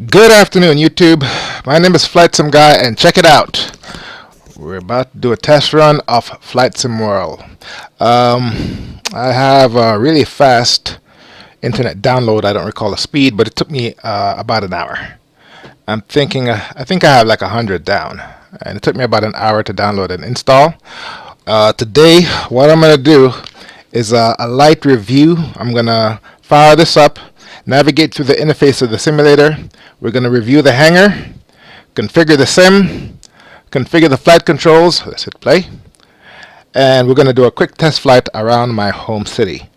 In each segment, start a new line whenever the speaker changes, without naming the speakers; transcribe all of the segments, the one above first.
Good afternoon, YouTube. My name is Flightsimguy, and check it out. We're about to do a test run of Flightsimworld. I have a really fast internet download. I don't recall the speed, but it took me about an hour. I think I have like 100 down, and it took me about an hour to download and install. Today, what I'm going to do is a light review. I'm going to fire this up, navigate through the interface of the simulator. We're going to review the hangar, configure the sim, configure the flight controls. Let's hit play. And we're going to do a quick test flight around my home city.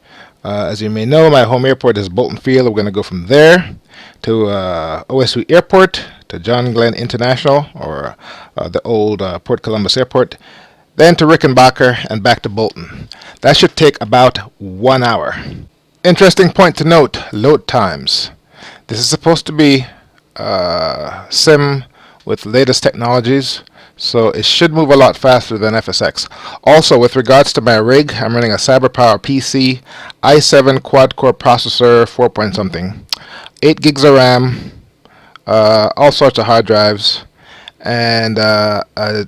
As you may know, my home airport is Bolton Field. We're going to go from there to OSU Airport, to John Glenn International, or the old Port Columbus Airport, then to Rickenbacker and back to Bolton. That should take about 1 hour. Interesting point to note, load times. This is supposed to be sim with latest technologies, so it should move a lot faster than FSX. Also, with regards to my rig, I'm running a CyberPower PC, i7 quad-core processor, 4 point something, 8 gigs of RAM, all sorts of hard drives, and I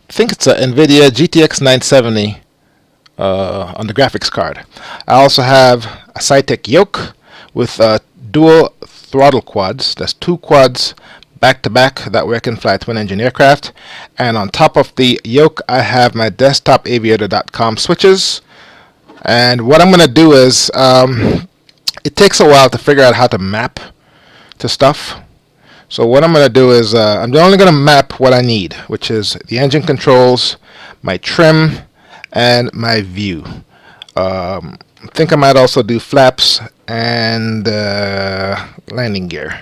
think it's an NVIDIA GTX 970 on the graphics card. I also have a Cytec yoke with dual throttle quads. That's 2 quads back to back. That way I can fly twin engine aircraft. And on top of the yoke, I have my desktopaviator.com switches. And what I'm going to do is, it takes a while to figure out how to map to stuff. So what I'm going to do is, I'm only going to map what I need, which is the engine controls, my trim, and my view. I think I might also do flaps and landing gear.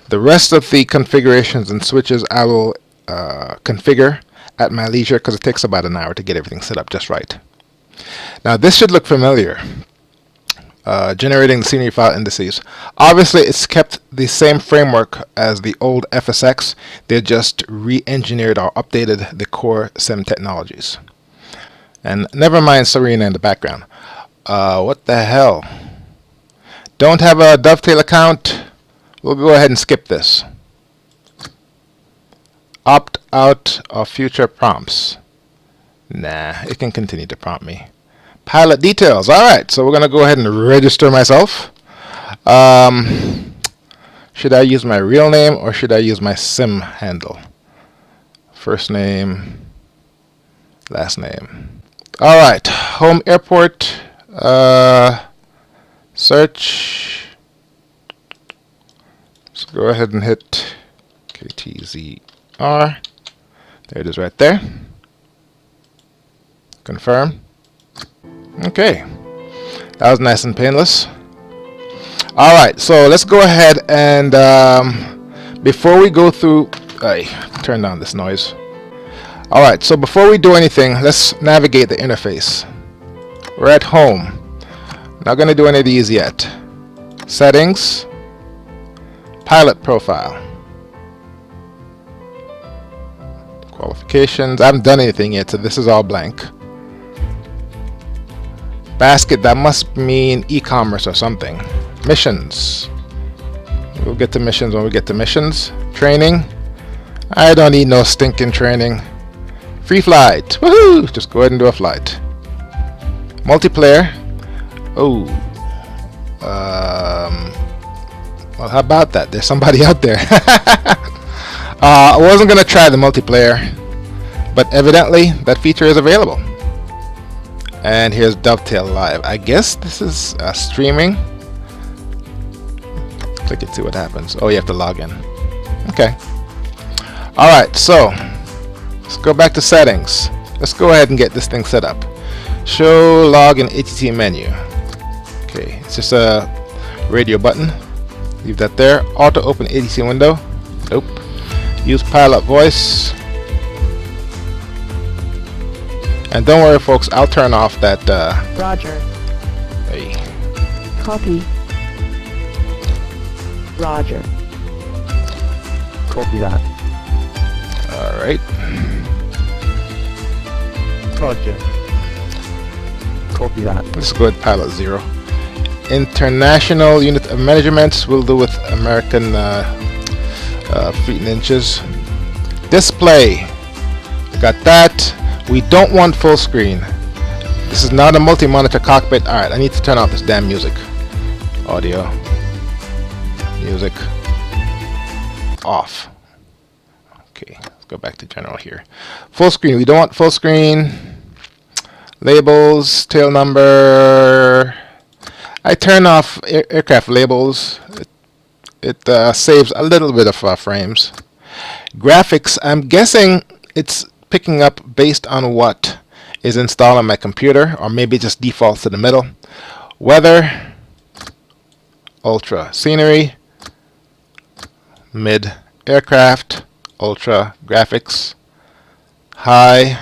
The rest of the configurations and switches I will configure at my leisure, because it takes about an hour to get everything set up just right. Now this should look familiar. Generating the scenery file indices. Obviously it's kept the same framework as the old FSX. They just re-engineered or updated the core sim technologies. And never mind Serena in the background. What the hell? Don't have a Dovetail account? We'll go ahead and skip this. Opt out of future prompts. Nah, it can continue to prompt me. Pilot details. Alright, so we're going to go ahead and register myself. Should I use my real name or should I use my sim handle? First name, last name. Alright, home airport, search. Let's go ahead and hit KTZR. There it is right there. Confirm. Okay, that was nice and painless. Alright, so let's go ahead and before we go through, turn down this noise. Alright, so before we do anything, let's navigate the interface. We're at home. Not going to do any of these yet. Settings, pilot profile, qualifications. I haven't done anything yet, so this is all blank. Basket, that must mean e-commerce or something. Missions. We'll get to missions when we get to missions. Training. I don't need no stinking training. Free flight. Woohoo! Just go ahead and do a flight. Multiplayer. Oh. Well, how about that? There's somebody out there. I wasn't going to try the multiplayer, but evidently that feature is available. And here's Dovetail Live. I guess this is streaming. Click it, see what happens. Oh, you have to log in. Okay. Alright, so let's go back to settings. Let's go ahead and get this thing set up. Show log in ATC menu. Okay, it's just a radio button. Leave that there. Auto open ATC window. Nope. Use pilot voice. And don't worry, folks, I'll turn off that.
Roger.
Hey.
Copy. Roger.
Copy that.
Alright.
Roger. Copy that.
Let's go with pilot 0. International unit of measurements. We'll do with American feet and inches. Display, got that. We don't want full screen. This is not a multi-monitor cockpit. Alright, I need to turn off this damn music. Audio, music, off. Okay, let's go back to general here. Full screen, we don't want full screen. Labels, tail number. I turn off aircraft labels. It saves a little bit of frames. Graphics, I'm guessing it's picking up based on what is installed on my computer, or maybe it just defaults to the middle. Weather, ultra. Scenery, mid. Aircraft, ultra. Graphics, high.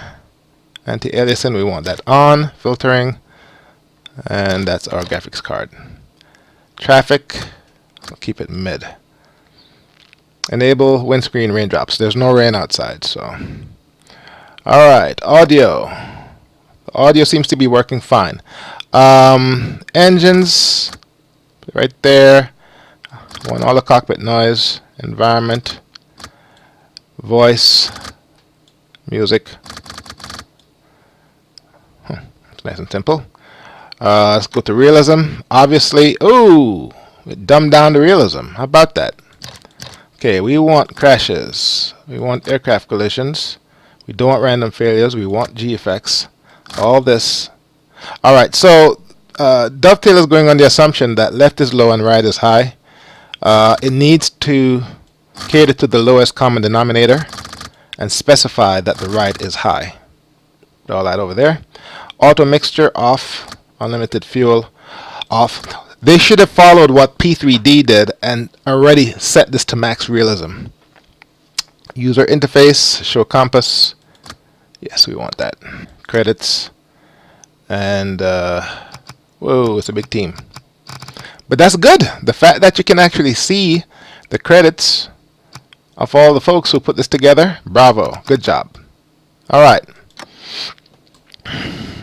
Anti-aliasing, we want that on. Filtering, and that's our graphics card. Traffic, I'll keep it mid. Enable windscreen raindrops. There's no rain outside, so. Alright, audio. The audio seems to be working fine. Engines, right there. I want all the cockpit noise. Environment, voice, music. It's nice and simple. Let's go to realism. Obviously, ooh, it dumbed down the realism. How about that? Okay, we want crashes. We want aircraft collisions. We don't want random failures. We want G effects. All this. Alright, so Dovetail is going on the assumption that left is low and right is high. It needs to cater to the lowest common denominator and specify that the right is high. All that over there. Auto mixture off. Unlimited fuel off. They should have followed what P3D did and already set this to max realism. User interface, show compass. Yes, we want that. Credits. And, whoa, it's a big team. But that's good. The fact that you can actually see the credits of all the folks who put this together, bravo. Good job. Alright.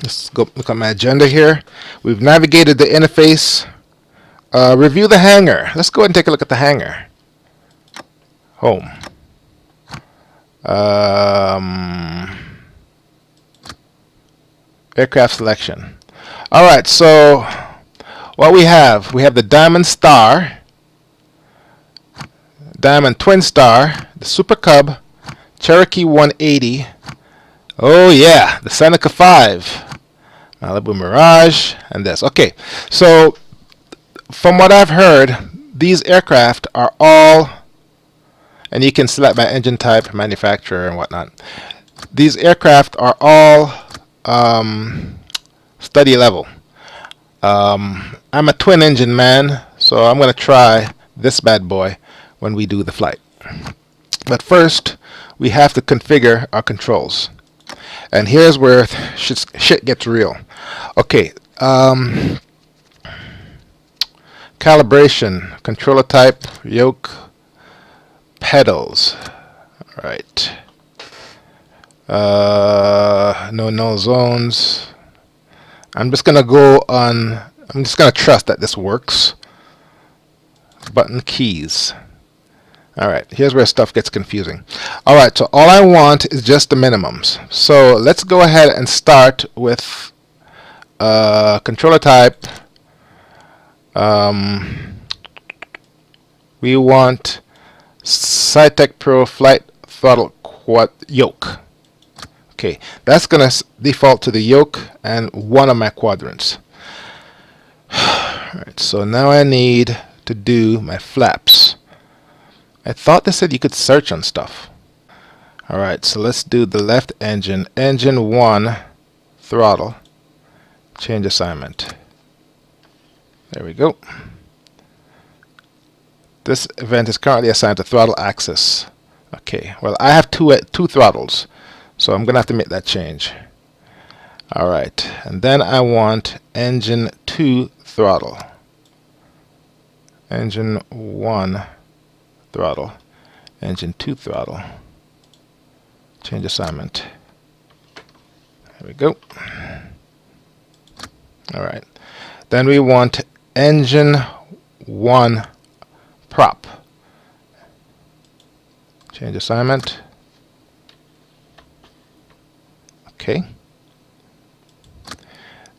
Let's go look at my agenda here. We've navigated the interface. Review the hangar. Let's go ahead and take a look at the hangar. Home. Aircraft selection. Alright, so what we have the Diamond Star, Diamond Twin Star, the Super Cub, Cherokee 180. Oh yeah, the Seneca 5, Malibu Mirage, and this. Okay, so from what I've heard, these aircraft are all, and you can select by engine type, manufacturer, and whatnot. These aircraft are all study level. I'm a twin engine man, so I'm going to try this bad boy when we do the flight. But first, we have to configure our controls. And here's where shit gets real. Okay, calibration, controller type, yoke, pedals. All right. No zones. I'm just gonna trust that this works. Button keys. Alright, here's where stuff gets confusing. Alright, so all I want is just the minimums. So let's go ahead and start with controller type. We want SciTech Pro Flight Throttle Quad Yoke. Okay, that's going to default to the yoke and one of my quadrants. Alright, so now I need to do my flaps. I thought they said you could search on stuff. Alright, so let's do the left engine. Engine 1, throttle. Change assignment. There we go. This event is currently assigned to throttle axis. Okay, well I have two throttles, so I'm going to have to make that change. Alright, and then I want engine 2 throttle. Engine 1 throttle. Engine 2 throttle. Change assignment. There we go. Alright. Then we want engine 1 prop. Change assignment. Okay.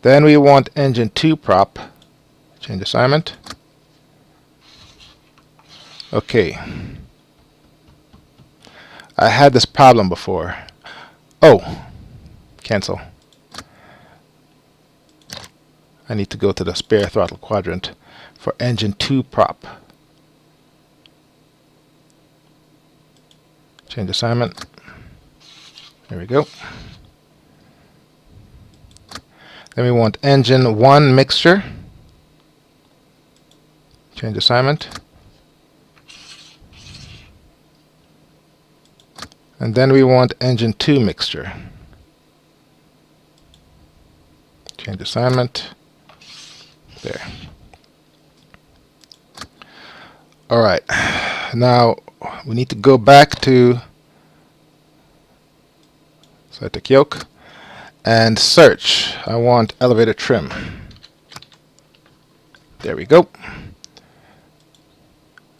Then we want engine 2 prop. Change assignment. Okay. I had this problem before. Oh, cancel. I need to go to the spare throttle quadrant for engine 2 prop. Change assignment. There we go. Then we want engine 1 mixture. Change assignment. And then we want engine 2 mixture. Change assignment. There. Alright. Now we need to go back to static yoke and search. I want elevator trim. There we go.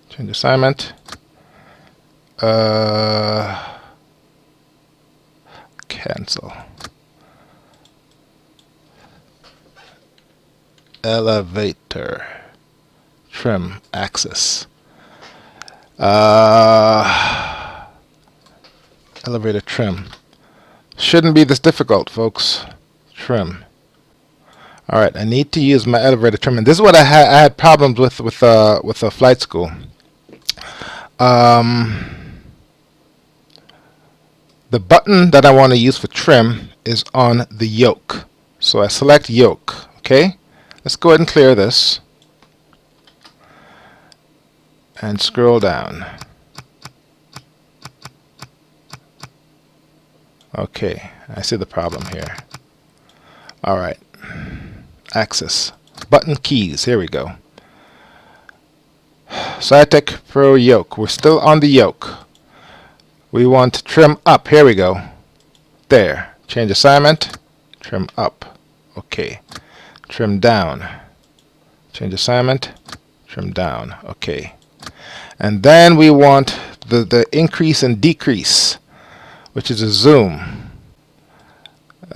Change assignment. Cancel. Elevator trim axis. Elevator trim. Shouldn't be this difficult, folks. Trim. Alright, I need to use my elevator trim, and this is what I had problems with a flight school. The button that I want to use for trim is on the yoke. So I select yoke. Okay, let's go ahead and clear this and scroll down. Okay, I see the problem here. Alright, axis, button keys, here we go. Cytec Pro yoke, we're still on the yoke. We want trim up, here we go. There, change assignment, trim up. Okay, trim down. Change assignment, trim down. Okay. And then we want the increase and decrease, which is a zoom.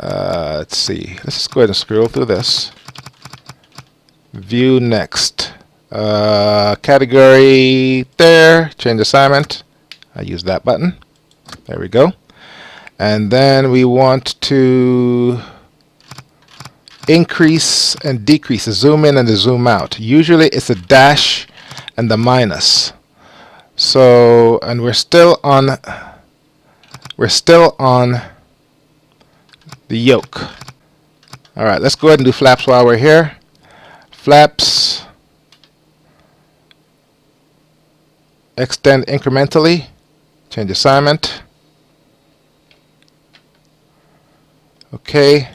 Let's see. Let's just go ahead and scroll through this. View next. Category there. Change assignment. I use that button. There we go. And then we want to increase and decrease, the zoom in and the zoom out. Usually it's a dash and the minus. So, and we're still on the yoke. Alright, let's go ahead and do flaps while we're here. Flaps, extend incrementally, change assignment. Okay.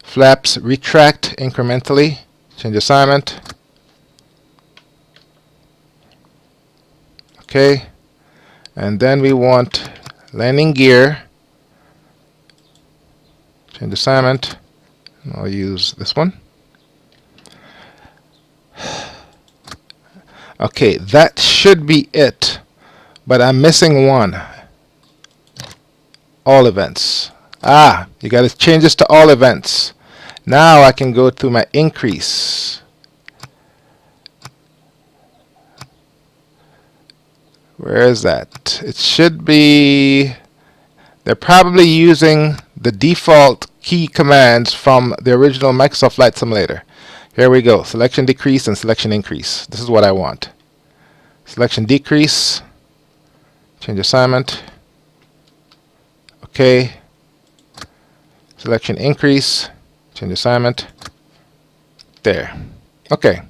Flaps retract incrementally, change assignment. Okay. And then we want landing gear, change assignment. And I'll use this one. Okay, that should be it, but I'm missing one. All events. Ah, you got to change this to all events. Now I can go through my increase. Where is that? It should be, they're probably using the default key commands from the original Microsoft Flight Simulator. Here we go. Selection decrease and selection increase. This is what I want. Selection decrease. Change assignment. Okay. Selection increase. Change assignment. There. Okay.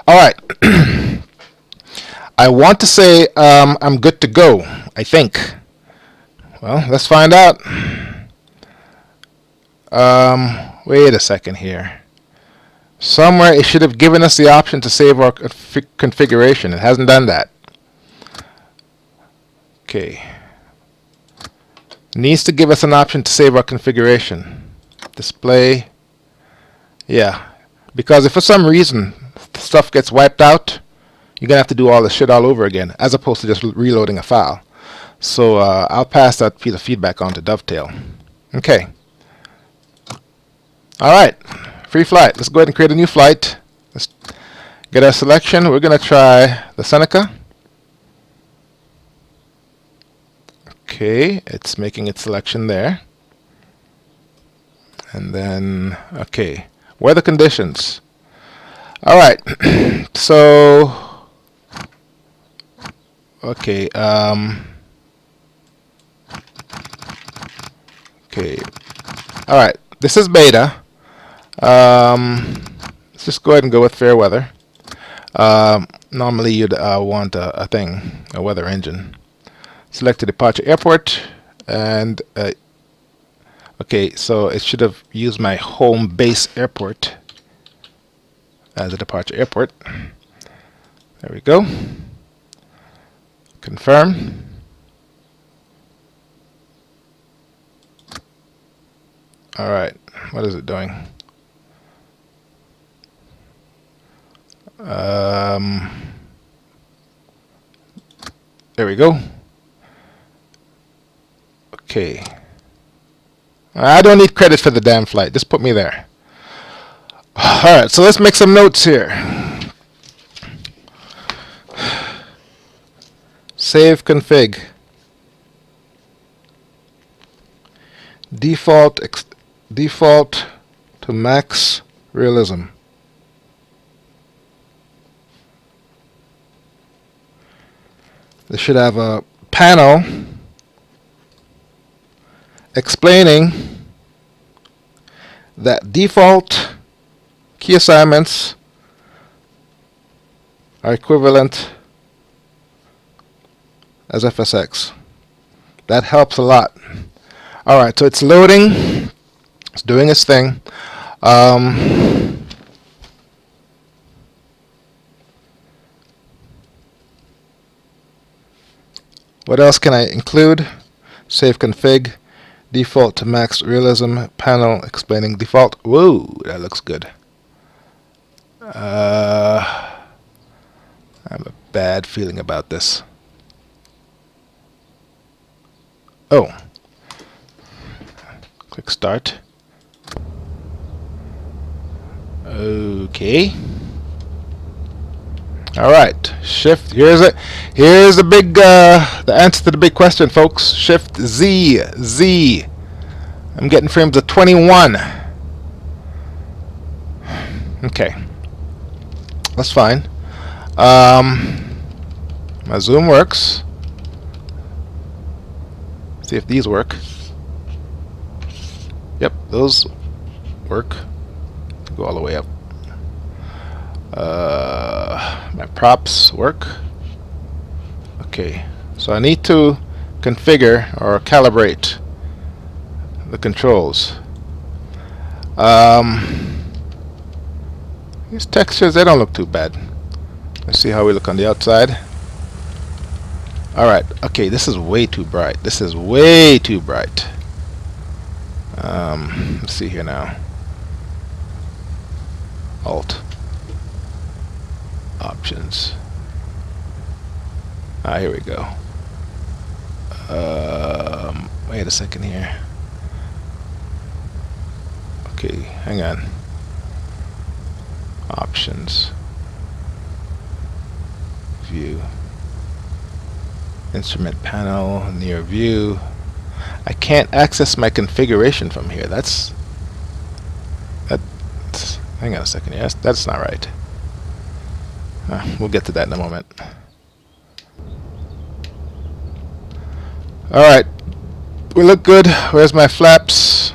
Alright. I want to say I'm good to go, I think. Well, let's find out. Wait a second here. Somewhere it should have given us the option to save our configuration. It hasn't done that. Okay. Needs to give us an option to save our configuration. Display. Yeah. Because if for some reason stuff gets wiped out, you're gonna have to do all the shit all over again, as opposed to just reloading a file. So I'll pass that piece of feedback on to Dovetail. Okay. All right, free flight. Let's go ahead and create a new flight. Let's get our selection. We're gonna try the Seneca. Okay, it's making its selection there. And then, okay, weather conditions. All right, so, okay, okay, all right, this is beta. Let's just go ahead and go with fair weather. Normally you'd want a weather engine. Select the departure airport, and okay, so it should have used my home base airport as a departure airport. There we go. Confirm. All right, what is it doing? There we go. Okay. I don't need credit for the damn flight. Just put me there. Alright, so let's make some notes here. Save config. Default to max realism. This should have a panel explaining that default key assignments are equivalent as FSX. That helps a lot. Alright, so it's loading. It's doing its thing. What else can I include? Save config. Default to max realism. Panel explaining default. Whoa, that looks good. I have a bad feeling about this. Oh. Click start. Okay. All right. Shift. Here's it. Here's the big. The answer to the big question, folks. Shift Z. Z. I'm getting frames of 21. Okay. That's fine. My zoom works. See if these work. Yep, those work. Go all the way up. My props work. Okay, so I need to configure or calibrate the controls. These textures, they don't look too bad. Let's see how we look on the outside. Alright, okay, this is way too bright. This is way too bright. Let's see here now. Alt. Options. Here we go. Wait a second here. Okay, hang on. Options. View. Instrument panel, near view. I can't access my configuration from here. That's hang on a second. Yes, that's not right. We'll get to that in a moment. Alright, we look good. Where's my flaps?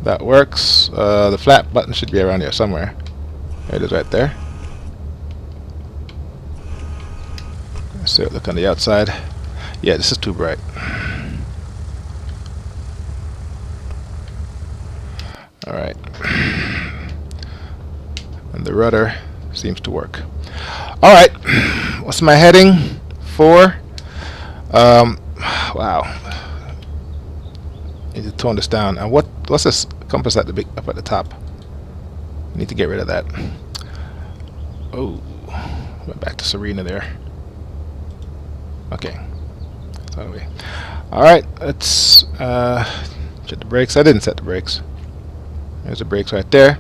That works. The flap button should be around here somewhere. There it is, right there. Let's see it look on the outside. Yeah, this is too bright. Alright. And the rudder seems to work. Alright. What's my heading? 4. Wow. Need to tone this down. And what's this compass at the big up at the top? Need to get rid of that. Oh, Went back to Serena there. Okay. Anyway. Alright, let's check the brakes. I didn't set the brakes. There's the brakes right there.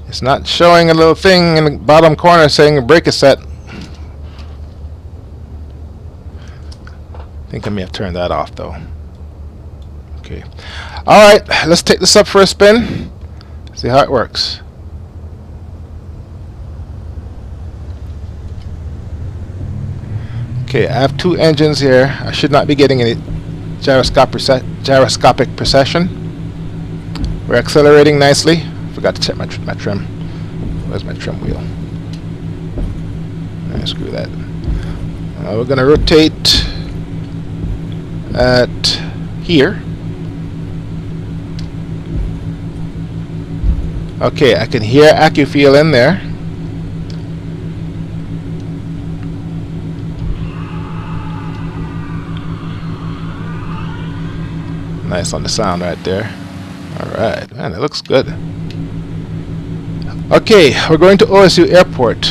It's not showing a little thing in the bottom corner saying the brake is set. I think I may have turned that off though. Okay. Alright, let's take this up for a spin. See how it works. Okay, I have two engines here. I should not be getting any gyroscopic precession. We're accelerating nicely. Forgot to check my trim. Where's my trim wheel? Screw that. We're going to rotate at here. Okay, I can hear AccuFeel in there. Nice on the sound right there. Alright, man, it looks good. Okay, we're going to OSU Airport.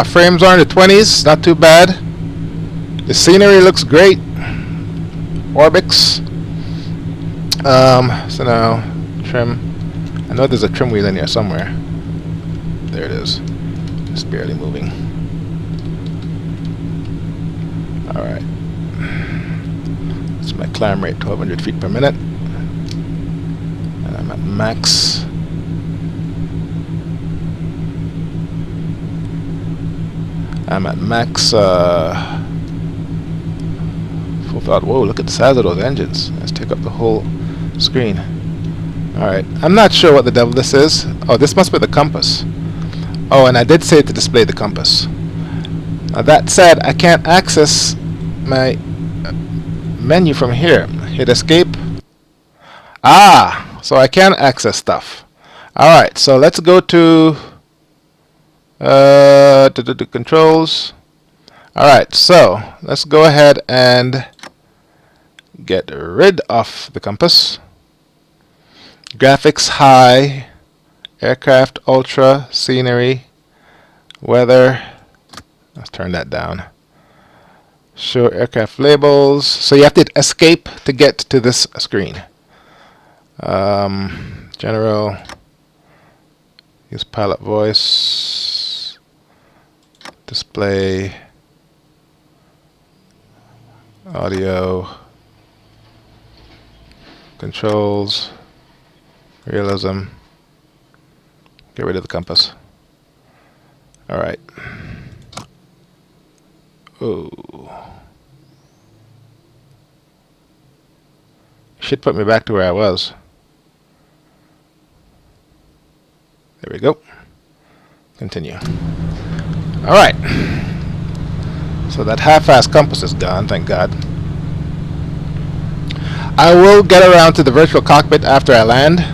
Frames are in the 20s, not too bad. The scenery looks great. Orbix. So now, trim. I know there's a trim wheel in here somewhere. There it is. Just barely moving. Alright. That's my climb rate, 1200 feet per minute. And I'm at max. I'm at max full throttle. Whoa, look at the size of those engines. Let's take up the whole screen. Alright, I'm not sure what the devil this is. Oh, this must be the compass. Oh, and I did say to display the compass. Now that said, I can't access my menu from here. Hit escape. Ah, so I can access stuff. Alright, so let's go to controls. Alright, so let's go ahead and get rid of the compass. Graphics high, aircraft ultra, scenery, weather. Let's turn that down. Show aircraft labels. So you have to hit escape to get to this screen. General. Use pilot voice. Display. Audio. Controls. Realism. Get rid of the compass. Alright. Oh. Should put me back to where I was. There we go. Continue. Alright. So that half-assed compass is gone, thank God. I will get around to the virtual cockpit after I land.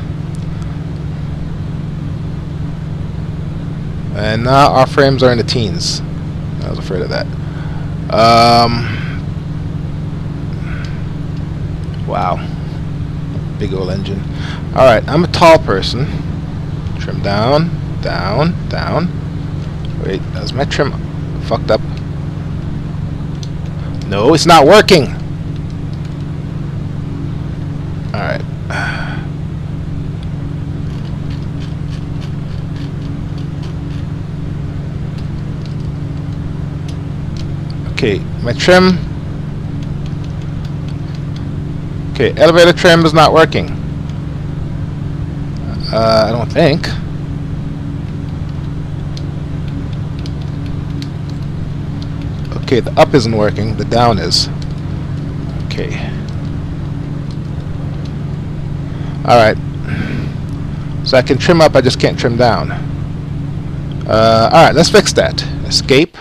And now our frames are in the teens. I was afraid of that. Wow. Big old engine. Alright, I'm a tall person. Trim down, down, down. Wait, is my trim fucked up? No, it's not working! Alright. Okay, my trim. Okay, elevator trim is not working. I don't think. Okay, the up isn't working, the down is. Okay. Alright. So I can trim up, I just can't trim down. Alright, let's fix that. Escape.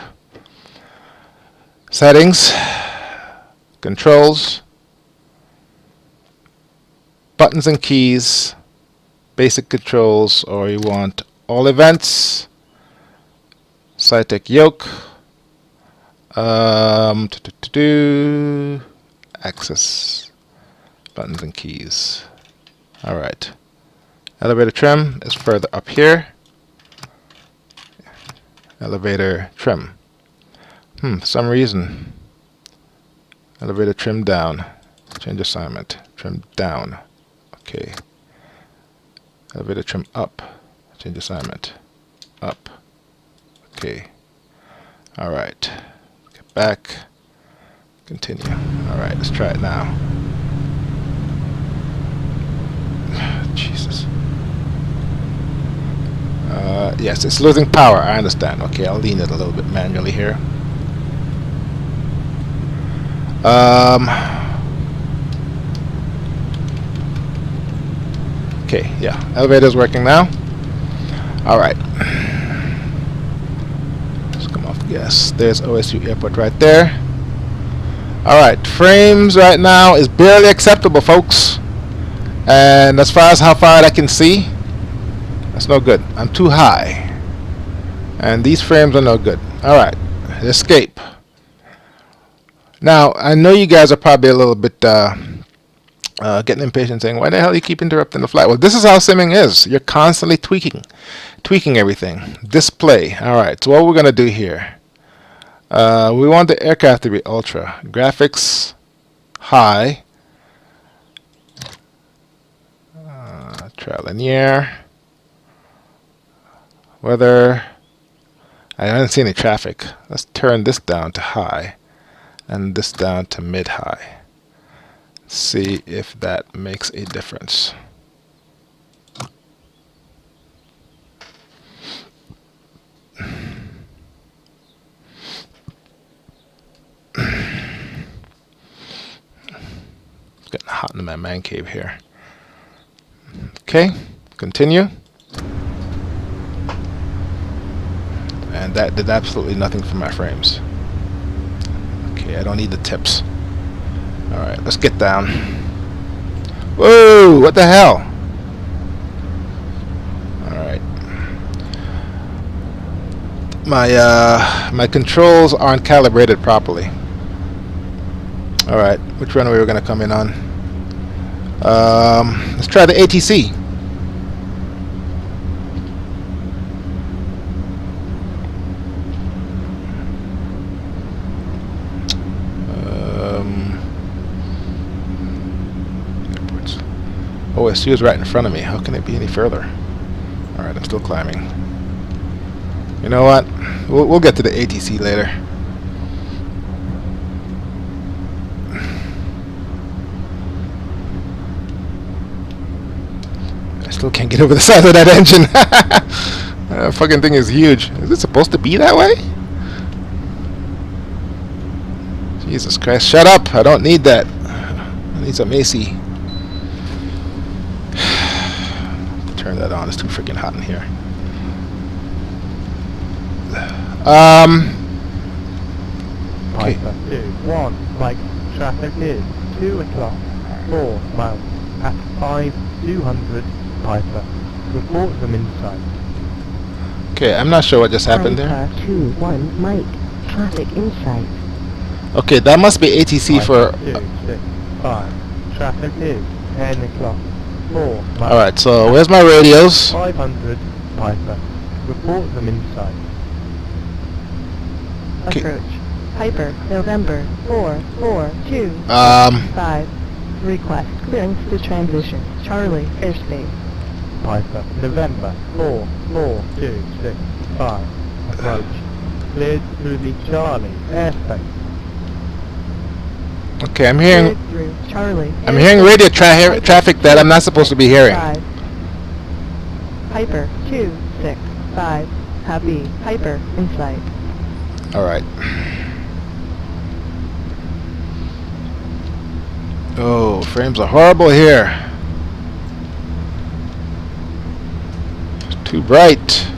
Settings. Controls. Buttons and keys. Basic controls, or you want all events. Cytec yoke. Access. Buttons and keys. Alright. Elevator trim is further up here. Elevator trim. For some reason. Elevator trim down. Change assignment. Trim down. Okay. Elevator trim up. Change assignment. Up. Okay. Alright. Get back. Continue. Alright, let's try it now. Jesus. Yes, it's losing power. I understand. Okay, I'll lean it a little bit manually here. Okay, yeah. Elevator's working now. Alright. Let's come off the gas. There's OSU Airport right there. Alright, frames right now is barely acceptable, folks. And as far as how far I can see, that's no good. I'm too high. And these frames are no good. Alright, escape. Now, I know you guys are probably a little bit getting impatient saying, why the hell you keep interrupting the flight? Well, this is how simming is. You're constantly tweaking everything. Display. Alright, so what we're going to do here. We want the aircraft to be ultra. Graphics high. Trial linear. Weather. I don't see any traffic. Let's turn this down to high and this down to mid-high. See if that makes a difference. It's getting hot in my man cave here. Okay, continue. And that did absolutely nothing for my frames. Okay, I don't need the tips. Alright, let's get down. Whoa, what the hell? Alright. My controls aren't calibrated properly. Alright, which runway we're gonna come in on? Let's try the ATC. OSU is right in front of me. How can it be any further? Alright, I'm still climbing. You know what? We'll get to the ATC later. I still can't get over the size of that engine. That fucking thing is huge. Is it supposed to be that way? Jesus Christ, shut up! I don't need that. I need some AC. Turn that on. It's too freaking hot in here. Okay.
Piper 2-1, like traffic is 2 o'clock, 4 miles, at 5-200, Piper. Report them inside.
Okay, I'm not sure what just happened there.
Piper 2-1, Mike. Traffic insight.
Okay, that must be ATC for...
2-6-5, traffic is 10 o'clock, 4 miles.
Alright, so where's my radios?
500, Piper. Report them inside.
Okay.
Approach. Piper, November 442 5. Request clearance to transition. Charlie, airspace.
Piper, November 44265. Approach. Cleared through the Charlie airspace.
Okay, I'm hearing...
Cleared through Charlie.
I'm hearing radio traffic that I'm not supposed to be hearing.
5. Piper 265. Copy. Piper in sight.
Alright. Oh, frames are horrible here. Too bright.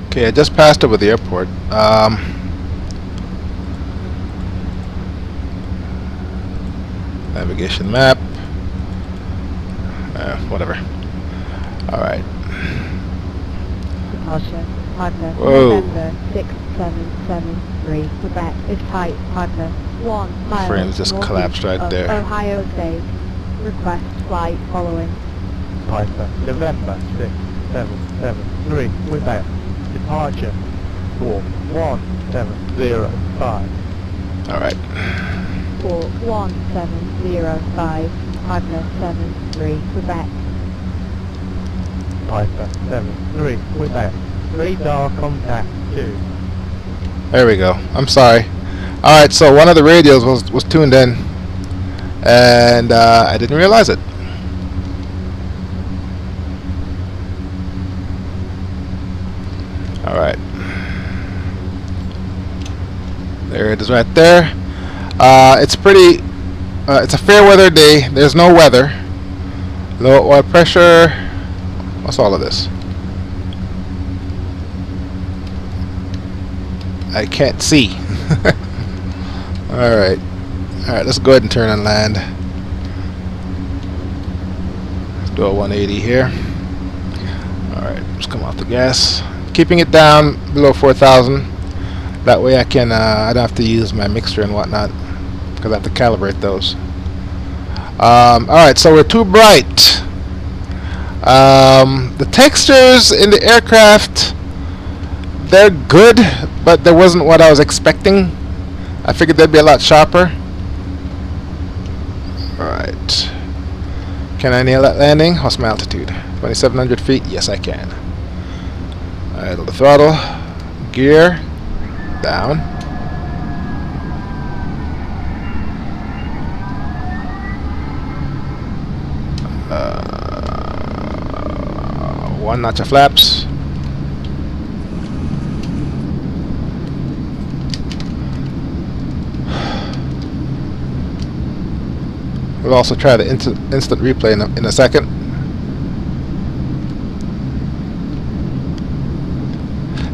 Okay, I just passed over the airport. Navigation map. Whatever. Alright.
Departure. Piper.
Whoa.
November 6773. Quebec is tight. Piper 1 mile.
Frames just
northeast
collapsed right
of
there.
Ohio State. Request flight following.
Piper, November 6773, Quebec, departure for 1705.
Alright.
41705, Piper 73, Quebec.
Piper 73, Quebec. Radar contact 2.
There we go. I'm sorry. Alright, so one of the radios was tuned in, and I didn't realize it. Alright. There it is right there. It's pretty, it's a fair weather day. There's no weather. Low oil pressure. What's all of this? I can't see. Alright. Alright, let's go ahead and turn and land. Let's do a 180 here. Alright, let's come off the gas. Keeping it down below 4,000. That way I can, I don't have to use my mixture and whatnot, because I have to calibrate those. Alright, so we're too bright. The textures in the aircraft, they're good, but there wasn't what I was expecting. I figured they'd be a lot sharper. Alright. Can I nail that landing? What's my altitude? 2,700 feet? Yes, I can. Idle the throttle. Gear. Down. One notch of flaps. We'll also try the instant replay in a second.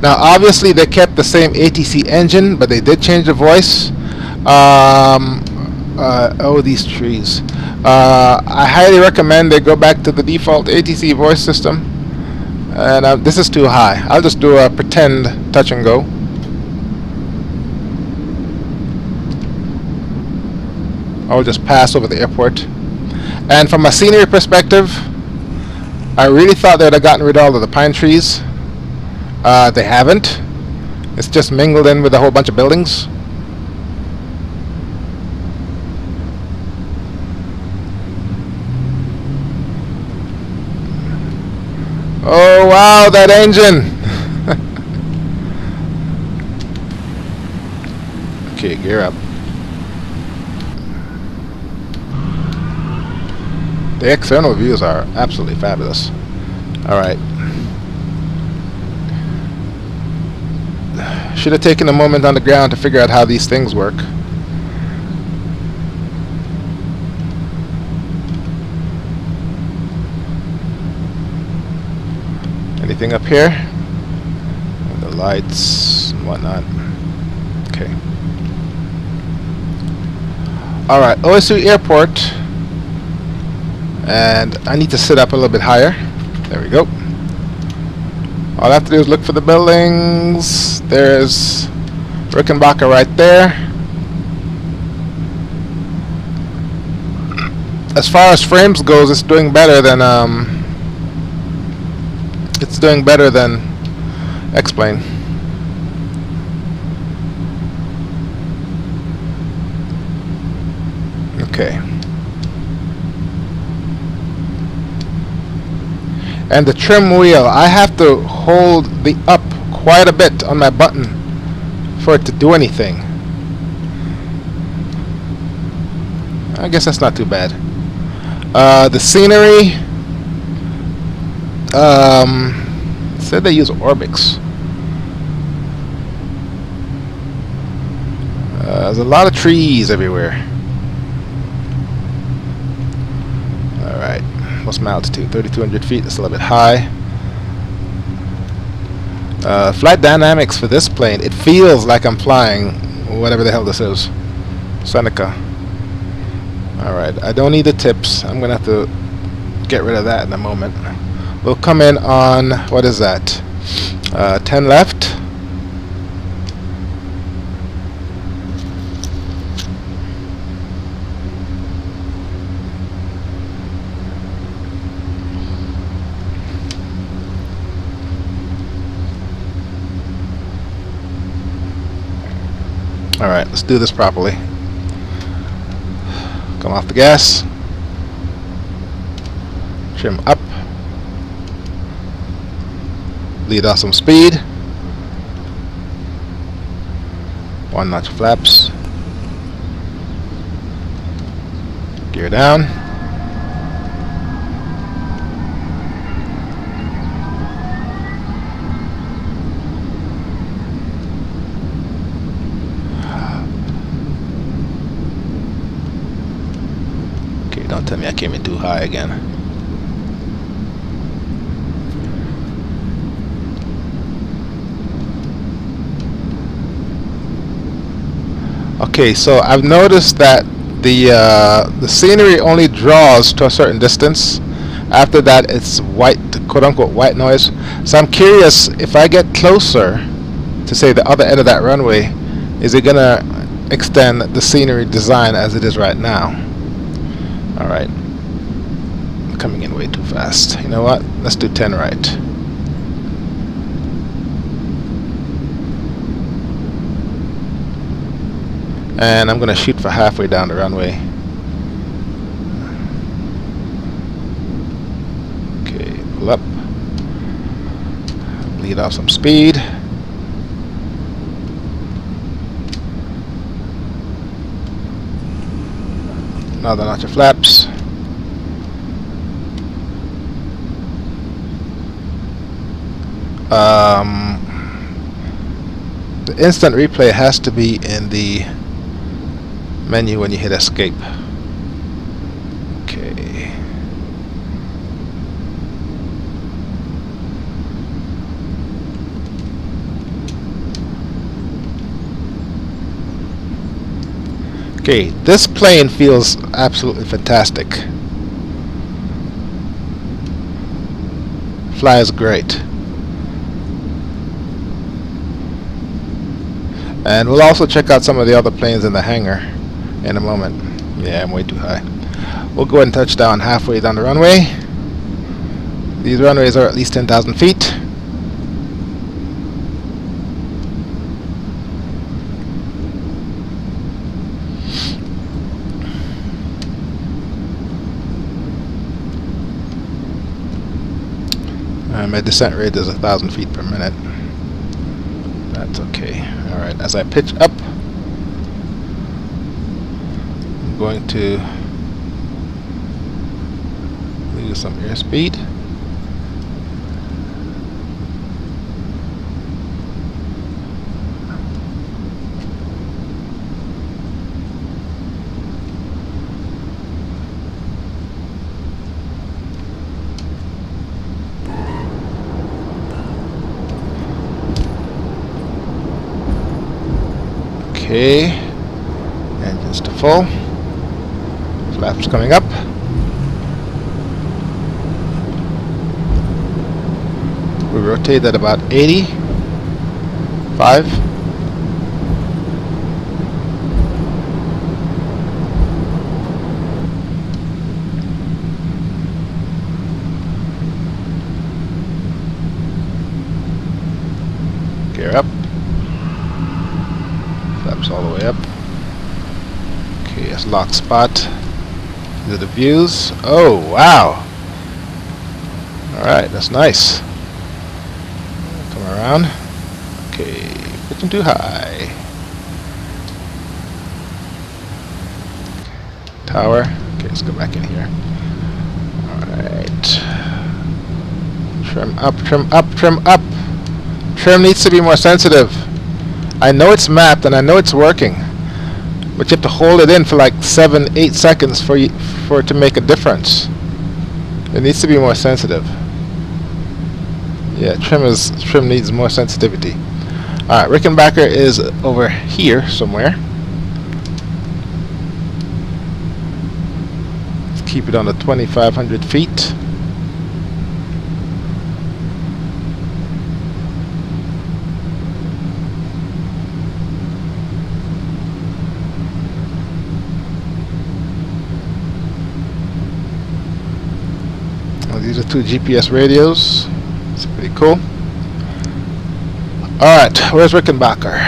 Now, obviously, they kept the same ATC engine, but they did change the voice. Oh, these trees. I highly recommend they go back to the default ATC voice system. And this is too high. I'll just do a pretend touch and go. I'll just pass over the airport. And from a scenery perspective, I really thought they would have gotten rid of all of the pine trees. They haven't. It's just mingled in with a whole bunch of buildings. Oh wow, that engine! Okay, gear up. The external views are absolutely fabulous. Alright. Should have taken a moment on the ground to figure out how these things work. Anything up here? The lights and whatnot. Okay. Alright, OSU Airport. And I need to sit up a little bit higher. There we go. All I have to do is look for the buildings. There's Rickenbacker right there. As far as frames goes, it's doing better than X-Plane. Okay. And the trim wheel, I have to hold the up quite a bit on my button for it to do anything. I guess that's not too bad. The scenery, said they use Orbix. There's a lot of trees everywhere. Alright, what's my altitude? 3,200 feet, that's a little bit high. Flight dynamics for this plane, it feels like I'm flying whatever the hell this is. Seneca. Alright, I don't need the tips. I'm gonna have to get rid of that in a moment. We'll come in on, what is that? 10 left. Alright, let's do this properly. Come off the gas. Trim up. Lead off some speed. 1 notch flaps. Gear down. Okay, don't tell me I came in too high again. Okay, so I've noticed that the scenery only draws to a certain distance. After that, it's white, quote-unquote, white noise. So I'm curious, if I get closer to, say, the other end of that runway, is it gonna extend the scenery design as it is right now? All right, I'm coming in way too fast. You know what? Let's do 10 right. And I'm gonna shoot for halfway down the runway. Okay, pull up. Bleed off some speed. Another notch of flaps. The instant replay has to be in the menu when you hit escape. Okay. Okay, this plane feels absolutely fantastic. Flies great. And we'll also check out some of the other planes in the hangar in a moment. Yeah, I'm way too high. We'll go ahead and touch down halfway down the runway. These runways are at least 10,000 feet. My descent rate is 1,000 feet per minute. That's okay. Alright, as I pitch up, I'm going to lose some airspeed. Okay, engines to full, flaps coming up. We rotate at about 85. Gear up. Flaps all the way up. Okay, it's lock spot. These are the views. Oh, wow. Alright, that's nice. Come around. Okay, pitching too high. Tower. Okay, let's go back in here. Alright. Trim up, trim up, trim up. Trim needs to be more sensitive. I know it's mapped and I know it's working, but you have to hold it in for like 7-8 seconds for it to make a difference. It needs to be more sensitive. Yeah, trim needs more sensitivity. Alright, Rickenbacker is over here somewhere. Let's keep it on the 2,500 feet. These are 2 GPS radios. It's pretty cool. Alright, where's Rickenbacker?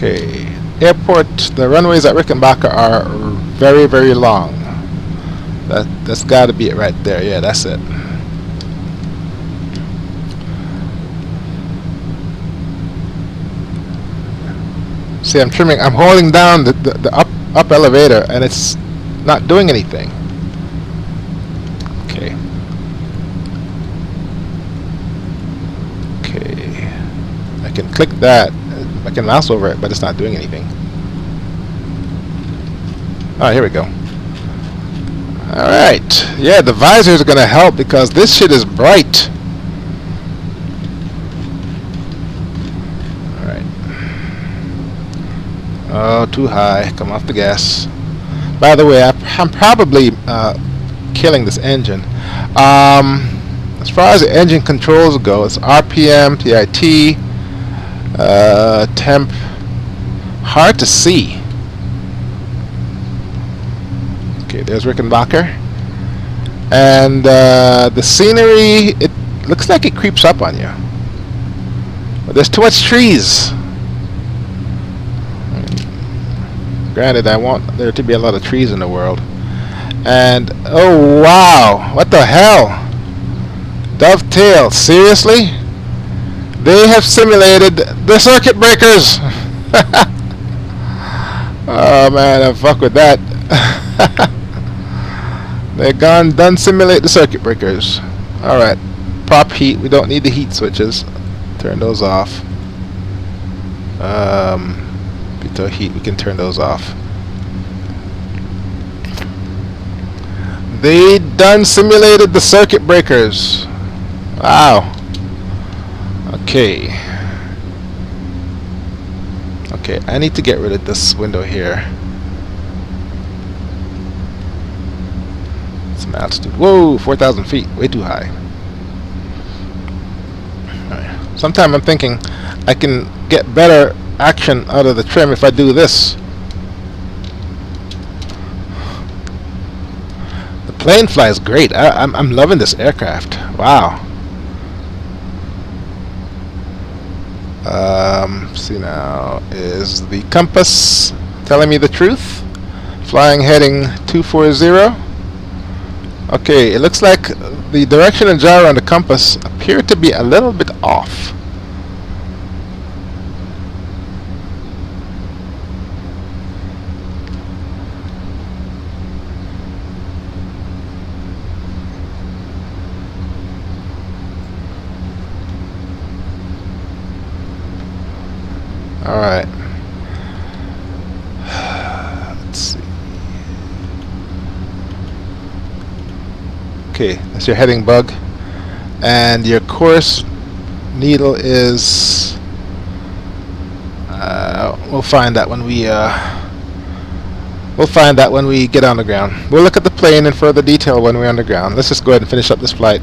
Okay, airport. The runways at Rickenbacker are very, very long. That's got to be it right there. Yeah, that's it. See, I'm trimming. I'm holding down the up elevator, and it's not doing anything. Okay. Okay. I can click that. I can mouse over it, but it's not doing anything. Oh, here we go. Alright. Yeah, the visors are going to help because this shit is bright. Alright. Oh, too high. Come off the gas. By the way, I'm probably killing this engine. As far as the engine controls go, it's RPM, TIT, temp. Hard to see. Okay, there's Rickenbacker. And the scenery, it looks like it creeps up on you. But there's too much trees. Granted, I want there to be a lot of trees in the world. And, oh wow, what the hell? Dovetail, seriously? They have simulated the circuit breakers! Oh man, I fuck with that. They're done simulate the circuit breakers. Alright, prop heat, we don't need the heat switches. Turn those off. Pitot heat, we can turn those off. They done simulated the circuit breakers. Wow. Okay. Okay, I need to get rid of this window here. Some altitude. Whoa, 4,000 feet. Way too high. Right. Sometimes I'm thinking I can get better action out of the trim if I do this. The plane flies great. I'm loving this aircraft. Wow. See now, is the compass telling me the truth? Flying heading 240. Okay, it looks like the direction and gyro on the compass appear to be a little bit off. Alright. Let's see. Okay, that's your heading bug. And your course needle is... we'll find that when we... we'll find that when we get on the ground. We'll look at the plane in further detail when we're on the ground. Let's just go ahead and finish up this flight.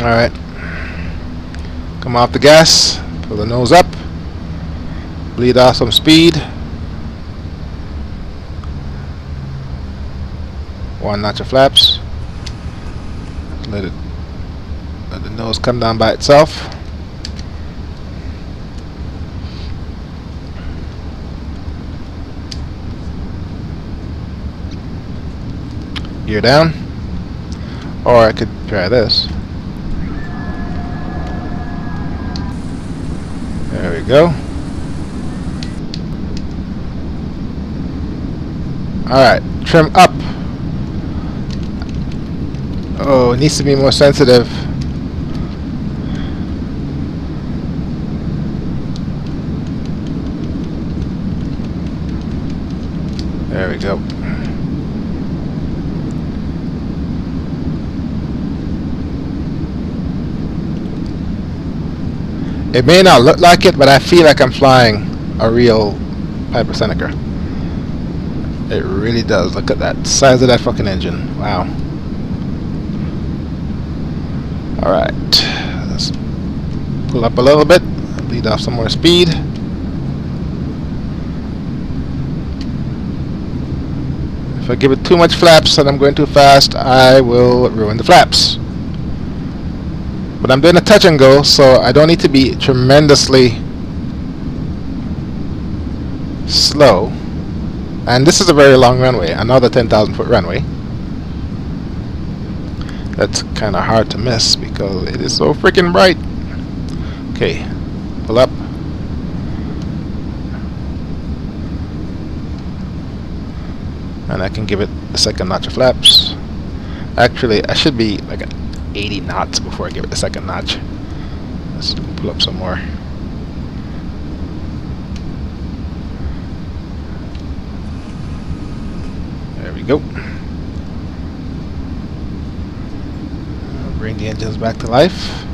Alright, come off the gas, pull the nose up, bleed off some speed. One notch of flaps. Let the nose come down by itself. Gear down. Or I could try this. There we go. Alright, trim up. Oh, it needs to be more sensitive. There we go. It may not look like it, but I feel like I'm flying a real Piper Seneca. It really does. Look at that size of that fucking engine. Wow. Alright. Let's pull up a little bit. Bleed off some more speed. If I give it too much flaps and I'm going too fast, I will ruin the flaps. But I'm doing a touch and go, so I don't need to be tremendously slow. And this is a very long runway, another 10,000 foot runway. That's kind of hard to miss because it is so freaking bright. Okay, pull up. And I can give it a second notch of flaps. Actually, I should be like at 80 knots before I give it the second notch. Let's pull up some more. There we go. I'll bring the engines back to life.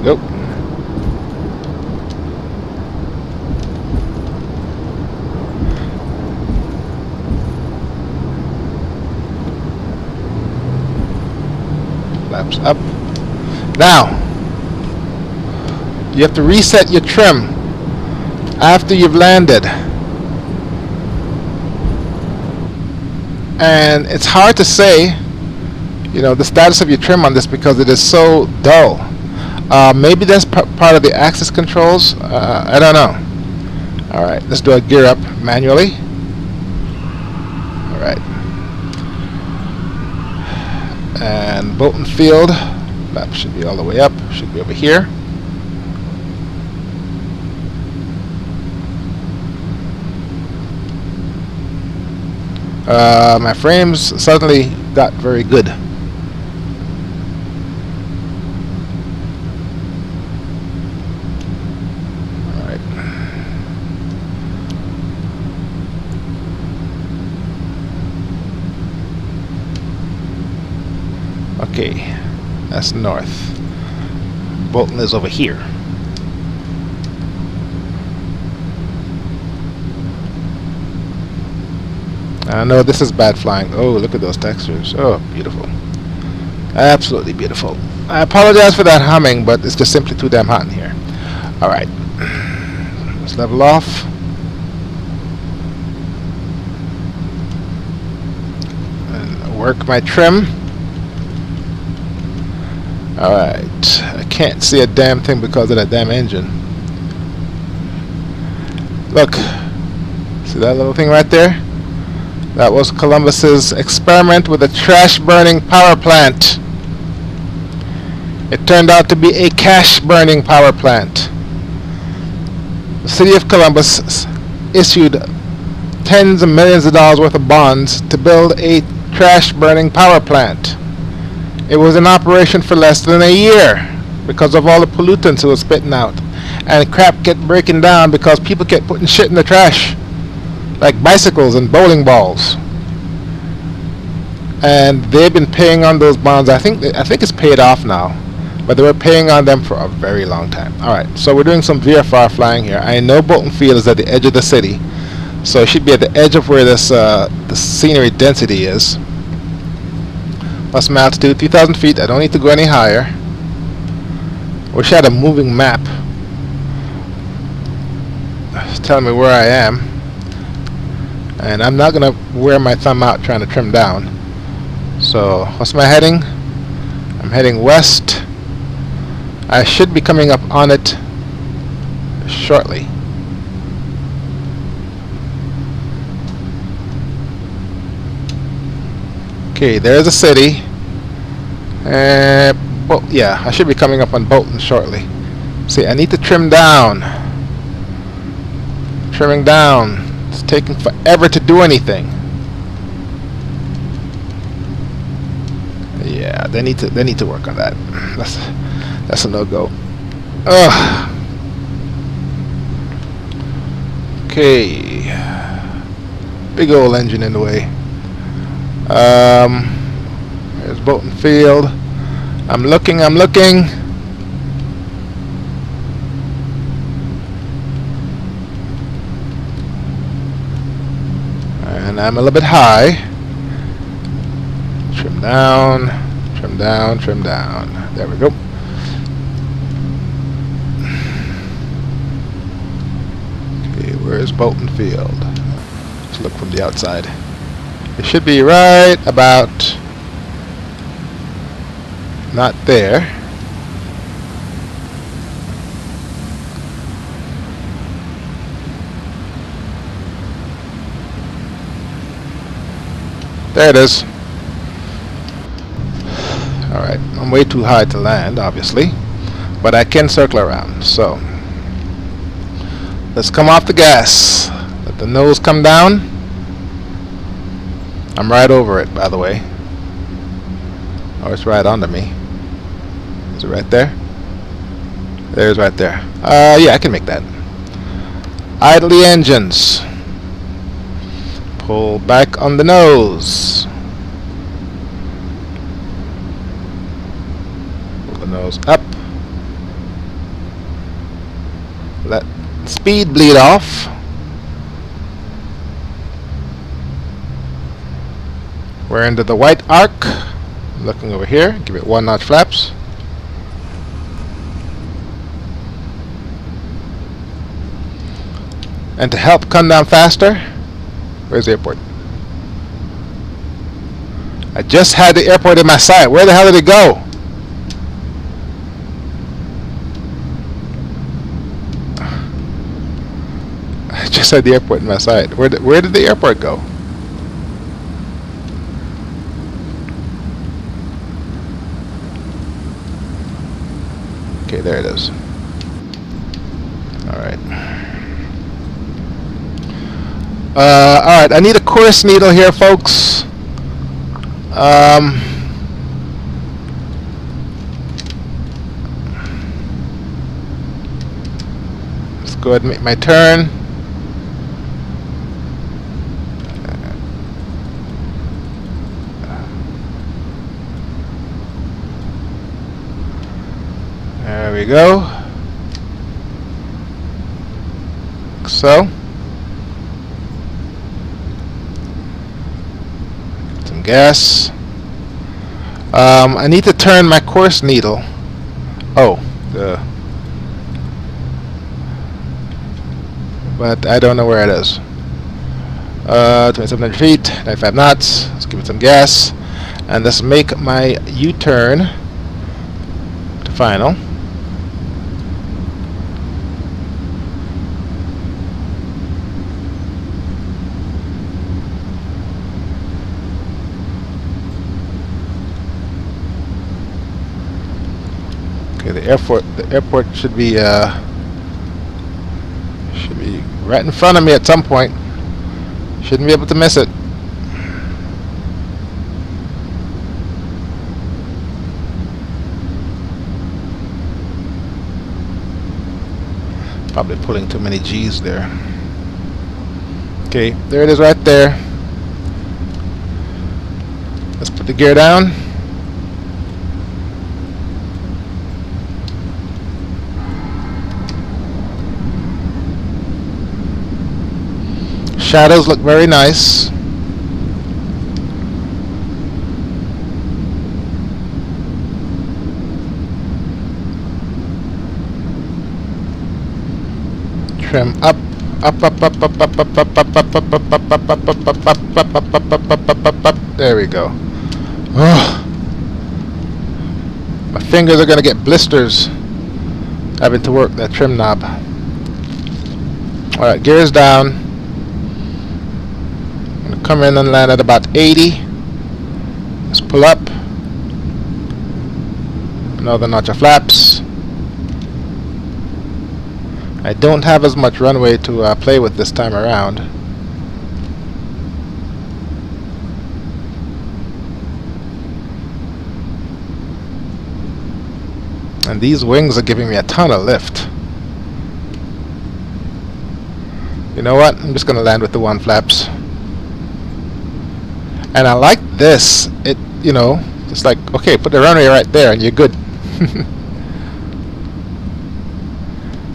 Go. Flaps up. Now, you have to reset your trim after you've landed. And it's hard to say, you know, the status of your trim on this because it is so dull. Maybe that's part of the axis controls. I don't know. Alright, let's do a gear up manually. Alright. And Bolton Field. That should be all the way up. Should be over here. My frames suddenly got very good. Okay, that's north. Bolton is over here. I know this is bad flying. Oh, look at those textures. Oh, beautiful. Absolutely beautiful. I apologize for that humming, but it's just simply too damn hot in here. Alright. Let's level off. And work my trim. Alright, I can't see a damn thing because of that damn engine. Look, see that little thing right there? That was Columbus's experiment with a trash burning power plant. It turned out to be a cash burning power plant. The city of Columbus issued tens of millions of dollars worth of bonds to build a trash burning power plant. It was in operation for less than a year because of all the pollutants it was spitting out. And crap kept breaking down because people kept putting shit in the trash. Like bicycles and bowling balls. And they've been paying on those bonds. I think it's paid off now. But they were paying on them for a very long time. Alright, so we're doing some VFR flying here. I know Bolton Field is at the edge of the city. So it should be at the edge of where this the scenery density is. What's my altitude? 3,000 feet. I don't need to go any higher. Wish I had a moving map. It's telling me where I am. And I'm not going to wear my thumb out trying to trim down. So, what's my heading? I'm heading west. I should be coming up on it shortly. Okay, there's a city. Well, yeah, I should be coming up on Bolton shortly. See, I need to trim down. Trimming down. It's taking forever to do anything. Yeah, they need to work on that. That's a no-go. Ugh. Okay. Big old engine in the way. There's Bolton Field. I'm looking, I'm looking. And I'm a little bit high. Trim down, trim down, trim down. There we go. Okay, where's Bolton Field? Let's look from the outside. It should be right about not there. There it is. Alright, I'm way too high to land, obviously, but I can circle around. So let's come off the gas. Let the nose come down. I'm right over it, by the way. Oh, it's right under me. Is it right there? There's right there. Yeah, I can make that. Idle the engines. Pull back on the nose. Pull the nose up. Let speed bleed off. We're into the white arc. I'm looking over here. Give it 1 notch flaps. And to help come down faster, where's the airport? I just had the airport in my sight. Where the hell did it go? I just had the airport in my sight. Where did the airport go? Okay, there it is. Alright. Alright, I need a course needle here, folks. Let's go ahead and make my turn. There we go. Like so. Some gas. I need to turn my course needle. Oh, but I don't know where it is. 2,700 feet, 95 knots. Let's give it some gas, and let's make my U-turn to final. Okay, the airport should be right in front of me at some point. Shouldn't be able to miss it. Probably pulling too many G's there. Okay, there it is right there. Let's put the gear down. Shadows look very nice. Trim up, up, up, up, up, up, up, up, up, up, up, up, up, up, up, up, up, up, up, up. There we go. My fingers are gonna get blisters having to work that trim knob. Alright, gears down. I'm gonna come in and land at about 80. Let's pull up. Another notch of flaps. I don't have as much runway to play with this time around. And these wings are giving me a ton of lift. You know what? I'm just gonna land with the 1 flaps. And I like this. It, you know, It's like, okay, put the runway right there and you're good.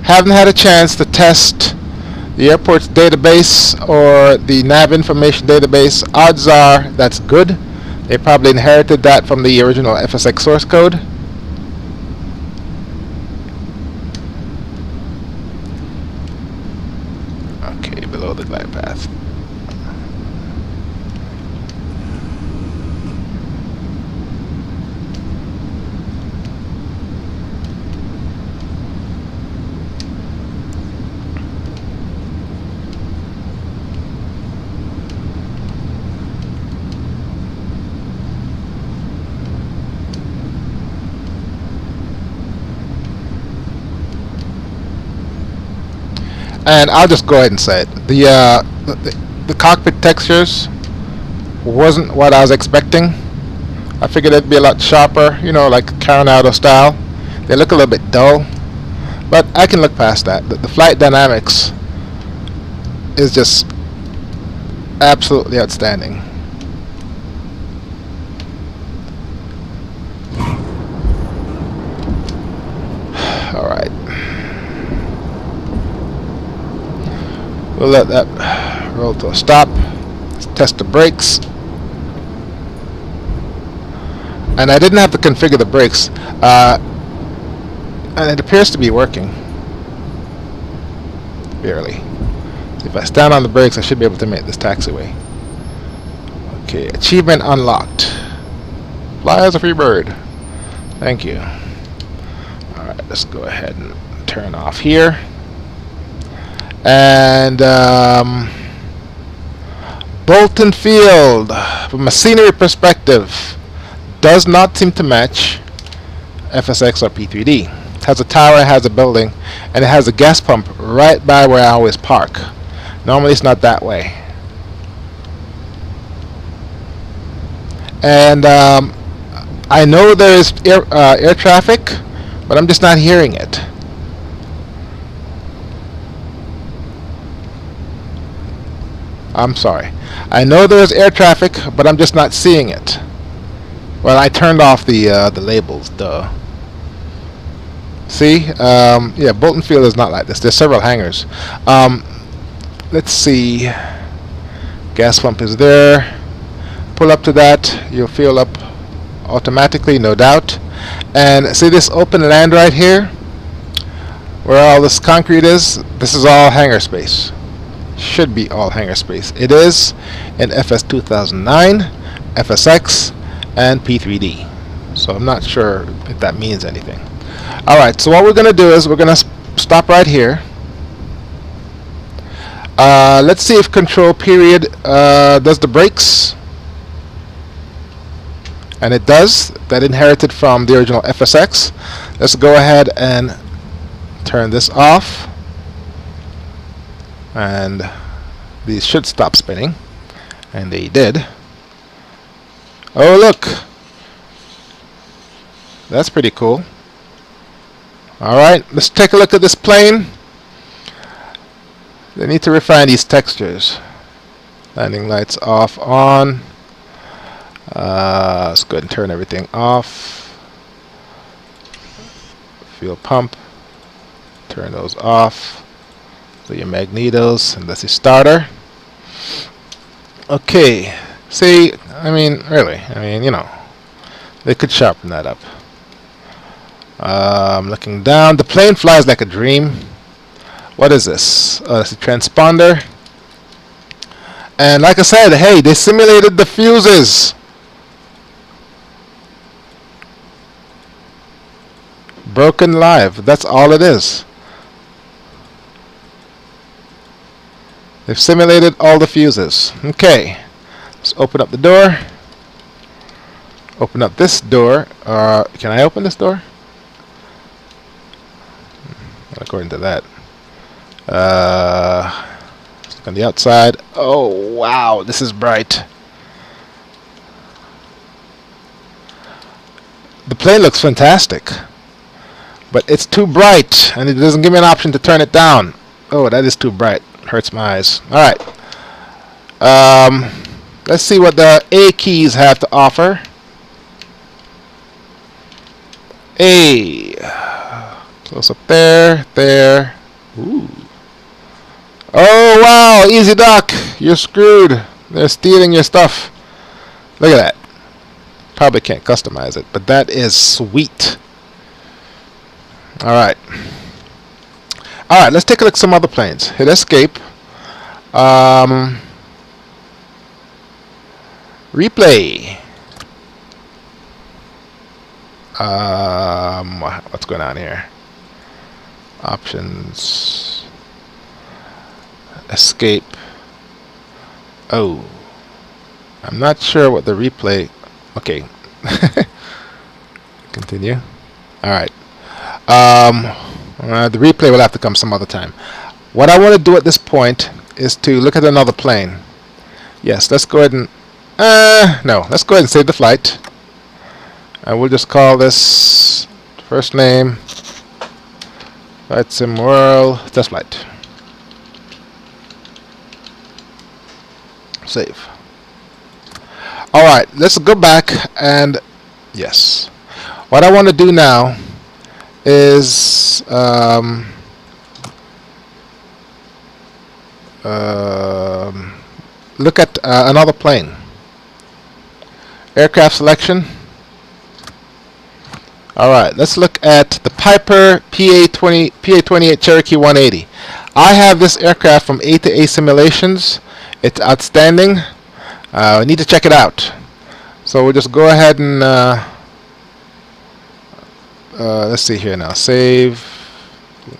Haven't had a chance to test the airport's database or the nav information database. Odds are that's good. They probably inherited that from the original FSX source code. Okay, below the glide path. And I'll just go ahead and say it. The cockpit textures wasn't what I was expecting. I figured it'd be a lot sharper, you know, like Coronado style. They look a little bit dull, but I can look past that. The flight dynamics is just absolutely outstanding. All right. We'll let that roll to a stop. Let's test the brakes. And I didn't have to configure the brakes. And it appears to be working. Barely. If I stand on the brakes, I should be able to make this taxiway. Okay, achievement unlocked. Fly as a free bird. Thank you. Alright, let's go ahead and turn off here. And Bolton Field, from a scenery perspective, does not seem to match FSX or P3D. It has a tower, it has a building, and it has a gas pump right by where I always park. Normally it's not that way. And I know there is air traffic, but I'm just not hearing it. I'm sorry. I know there's air traffic, but I'm just not seeing it. Well, I turned off the labels, duh. See? Yeah, Bolton Field is not like this. There's several hangars. Let's see. Gas pump is there. Pull up to that. You'll fuel up automatically, no doubt. And see this open land right here? Where all this concrete is? This is all hangar space. Should be all hangar space. It is in FS 2009, FSX, and P3D. So I'm not sure if that means anything. Alright, so what we're going to do is we're going to stop right here. Let's see if control period does the brakes. And it does. That inherited from the original FSX. Let's go ahead and turn this off. And these should stop spinning. And they did. Oh, look. That's pretty cool. Alright, let's take a look at this plane. They need to refine these textures. Landing lights off, on. Let's go ahead and turn everything off. Fuel pump. Turn those off. So your magnetos, and that's your starter. Okay. See, I mean, really, you know, they could sharpen that up. Looking down, the plane flies like a dream. What is this? It's a transponder. And like I said, hey, they simulated the fuses. Broken live. That's all it is. They've simulated all the fuses. Okay. Let's open up the door. Open up this door. Can I open this door? Not according to that. Let's look on the outside. Oh, wow. This is bright. The plane looks fantastic. But it's too bright. And it doesn't give me an option to turn it down. Oh, that is too bright. Hurts my eyes. Alright. Let's see what the A keys have to offer. Hey, close up there, there. Ooh. Oh wow, easy dock. You're screwed. They're stealing your stuff. Look at that. Probably can't customize it, but that is sweet. Alright. Alright, let's take a look at some other planes. Hit escape. Replay. What's going on here? Options. Escape. Oh. I'm not sure what the replay. Okay. Continue. Alright. The replay will have to come some other time. What I want to do at this point is to look at another plane. Yes, let's go ahead and no, let's go ahead and save the flight. And we'll just call this first name Flightsimguy test flight. Save. Alright, let's go back and yes. What I want to do now is look at another plane. Aircraft selection. Alright, let's look at the Piper PA-28 Cherokee 180. I have this aircraft from A to A Simulations. It's outstanding. I need to check it out. So we'll just go ahead and let's see here now. Save,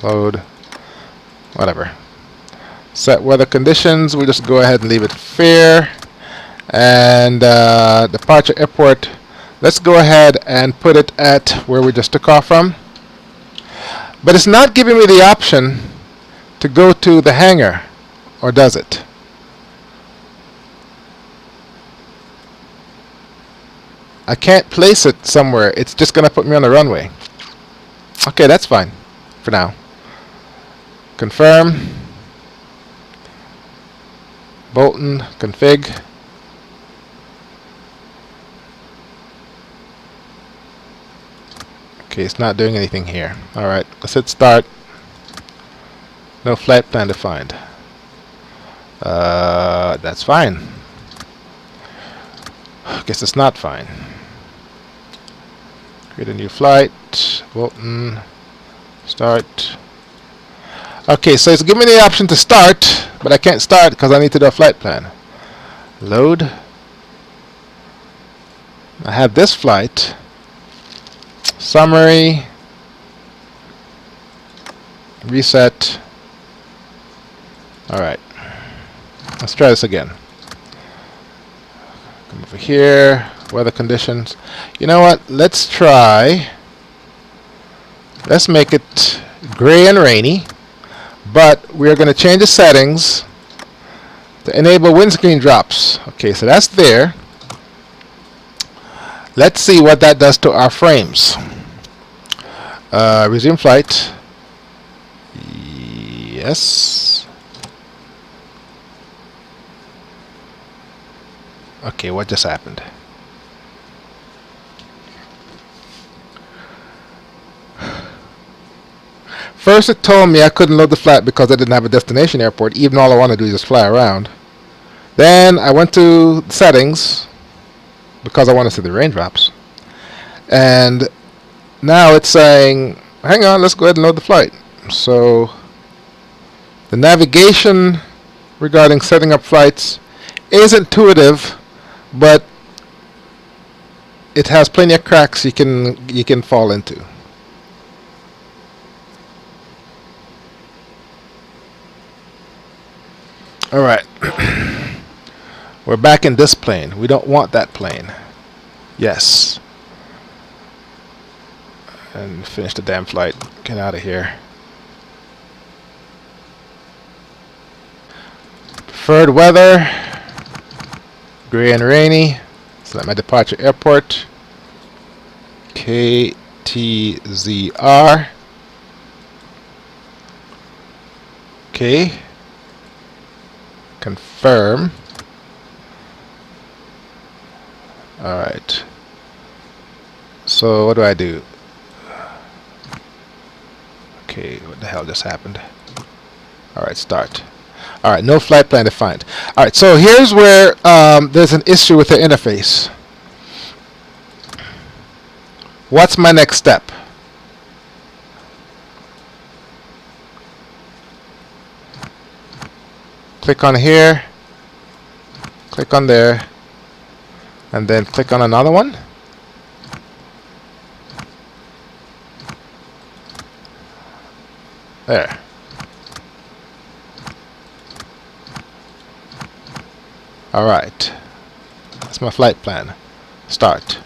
load, whatever. Set weather conditions. We'll just go ahead and leave it fair. And departure airport. Let's go ahead and put it at where we just took off from. But it's not giving me the option to go to the hangar, or does it? I can't place it somewhere. It's just going to put me on the runway. Okay, that's fine for now. Confirm. Bolton, config. Okay, it's not doing anything here. Alright, let's hit start. No flight plan defined. That's fine. Guess it's not fine. Create a new flight. Bolton. Start. Okay, so it's giving me the option to start, but I can't start because I need to do a flight plan. Load. I have this flight. Summary. Reset. Alright. Let's try this again. Come over here. Weather conditions. You know what? Let's try. Let's make it gray and rainy. But we're going to change the settings to enable windscreen drops. Okay, so that's there. Let's see what that does to our frames. Resume flight. Yes. Okay, what just happened? First it told me I couldn't load the flight because I didn't have a destination airport, even all I want to do is just fly around. Then I went to settings because I want to see the raindrops. And now it's saying, hang on, let's go ahead and load the flight. So the navigation regarding setting up flights is intuitive, but it has plenty of cracks you can fall into. Alright. We're back in this plane. We don't want that plane. Yes. And finish the damn flight. Get out of here. Preferred weather. Gray and rainy. Select my departure airport. KTZR. Okay. Confirm. Alright. So what do I do? Okay, what the hell just happened? Alright, start. Alright, no flight plan defined. Alright, so here's where there's an issue with the interface. What's my next step? Click on here, click on there, and then click on another one. There. Alright. That's my flight plan. Start.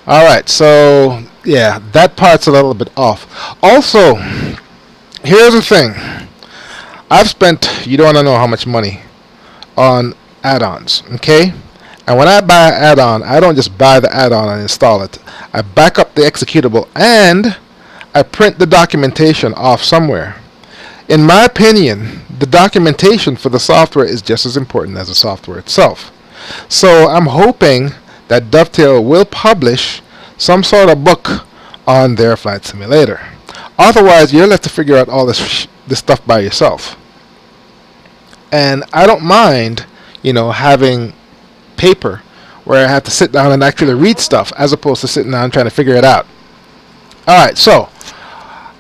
Alright, so yeah, that part's a little bit off. Also, here's the thing. I've spent, you don't want to know how much money on add-ons, okay? And when I buy an add-on, I don't just buy the add-on and install it. I back up the executable and I print the documentation off somewhere. In my opinion, the documentation for the software is just as important as the software itself. So I'm hoping that Dovetail will publish some sort of book on their flight simulator. Otherwise, you'll have to figure out all this stuff by yourself. And I don't mind, having paper where I have to sit down and actually read stuff as opposed to sitting down trying to figure it out. Alright, so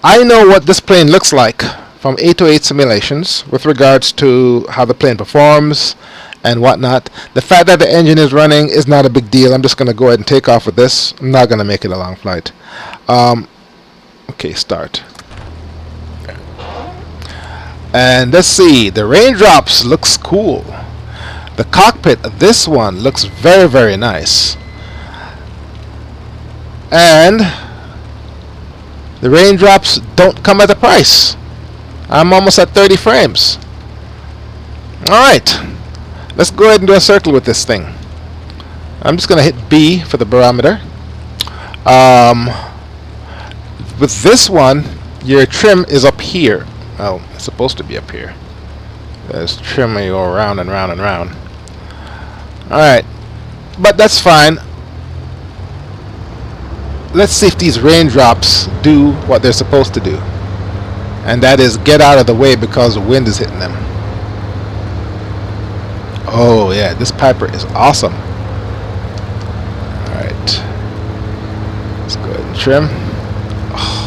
I know what this plane looks like from 808 simulations with regards to how the plane performs and whatnot. The fact that the engine is running is not a big deal. I'm just going to go ahead and take off with this. I'm not going to make it a long flight. Okay, start. And let's see, the raindrops looks cool. The cockpit, this one looks very, very nice. And the raindrops don't come at a price. I'm almost at 30 frames. Alright, let's go ahead and do a circle with this thing. I'm just going to hit B for the barometer. With this one, your trim is up here. Oh, it's supposed to be up here. There's trim and you go round and round and round. Alright, but that's fine. Let's see if these raindrops do what they're supposed to do. And that is get out of the way because the wind is hitting them. Oh yeah, this Piper is awesome. Alright. Let's go ahead and trim. Oh.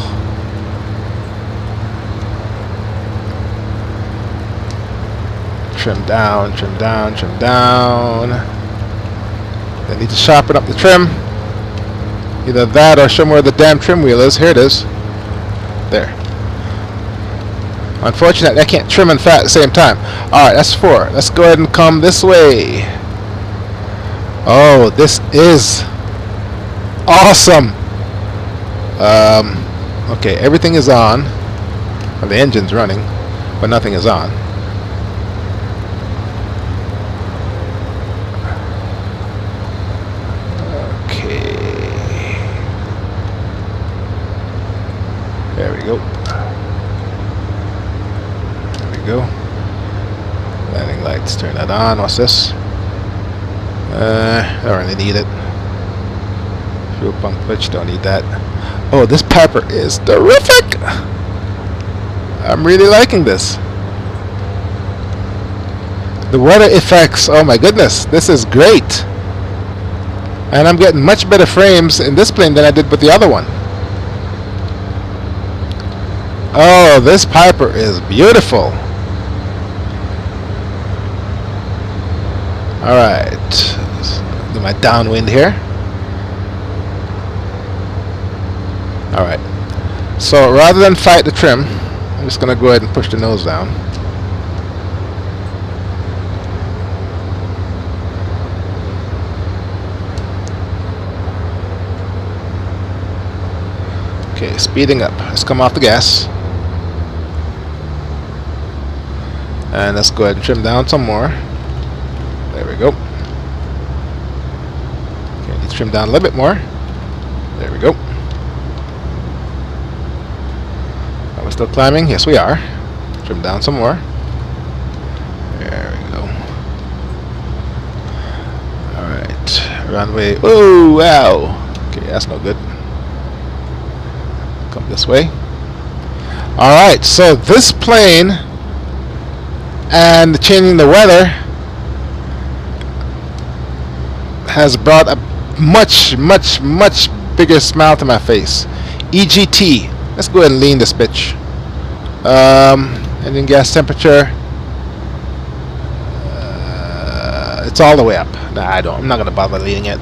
Trim down, trim down, trim down. I need to sharpen up the trim. Either that or show me where the damn trim wheel is. Here it is. There. Unfortunately, I can't trim and fat at the same time. Alright, that's 4. Let's go ahead and come this way. Oh, this is awesome. Okay, everything is on. Well, the engine's running, but nothing is on. There we go. There we go. Landing lights, turn that on. What's this? I don't really need it. Fuel pump switch, don't need that. Oh, this Piper is terrific! I'm really liking this. The weather effects, oh my goodness, this is great. And I'm getting much better frames in this plane than I did with the other one. Oh, this Piper is beautiful. Alright, do my downwind here. Alright, so rather than fight the trim, I'm just going to go ahead and push the nose down. Okay, speeding up. Let's come off the gas. And let's go ahead and trim down some more. There we go. Okay, need to trim down a little bit more. There we go. Are we still climbing? Yes, we are. Trim down some more. There we go. Alright. runway. Oh wow. Okay, that's no good. Come this way. Alright, so this plane and changing the weather has brought a much bigger smile to my face. EGT. Let's go ahead and lean this bitch. Engine gas temperature. It's all the way up. Nah, I'm not gonna bother leaning it.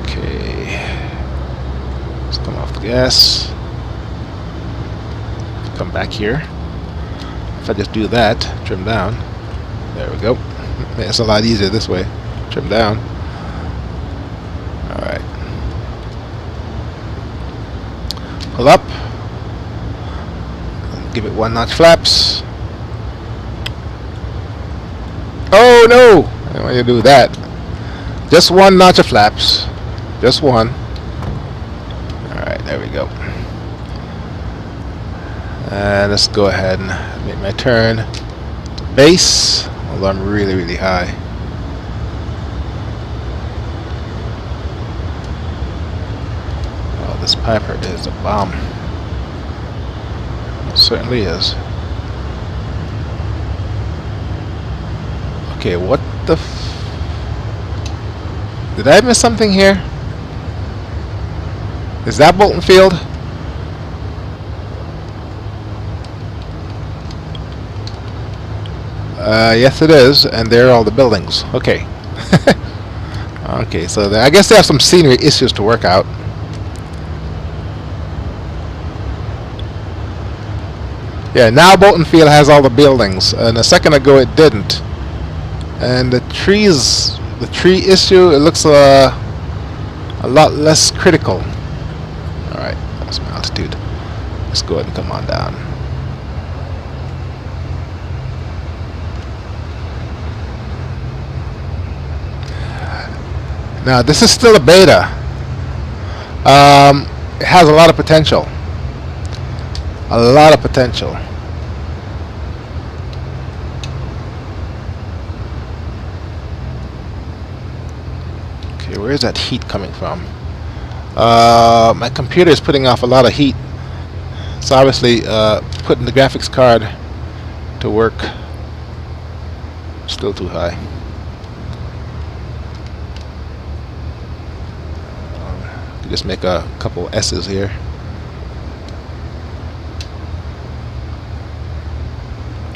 Okay. Let's come off the gas. Come back here. If I just do that, trim down. There we go. It's a lot easier this way. Trim down. Alright. Pull up. Give it 1 notch flaps. Oh no! I don't want you to do that. Just 1 notch of flaps. Just 1. Alright, there we go. And let's go ahead and make my turn to base. Although I'm really high. Oh, this Piper is a bomb. It certainly is. Okay, what the did I miss something here? Is that Bolton Field? Yes it is, and there are all the buildings. Okay. Okay, so I guess they have some scenery issues to work out. Yeah, now Bolton Field has all the buildings, and a second ago it didn't. And the tree issue, it looks a lot less critical. Alright, that's my altitude. Let's go ahead and come on down. Now this is still a beta. It has a lot of potential. A lot of potential. Okay, where is that heat coming from? My computer is putting off a lot of heat. So obviously putting the graphics card to work still too high. Just make a couple S's here.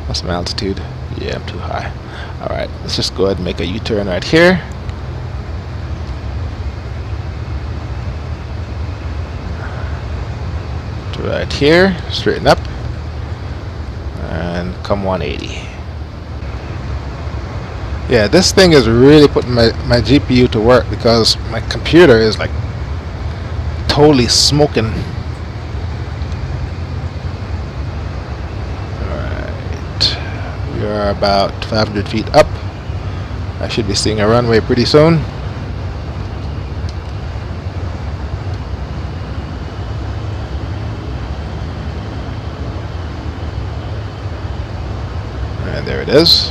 What's my altitude? Yeah, I'm too high. Alright, let's just go ahead and make a U-turn right here. To right here, straighten up, and come 180. Yeah, this thing is really putting my GPU to work because my computer is like totally smoking. Alright, we are about 500 feet up. I should be seeing a runway pretty soon. And there it is.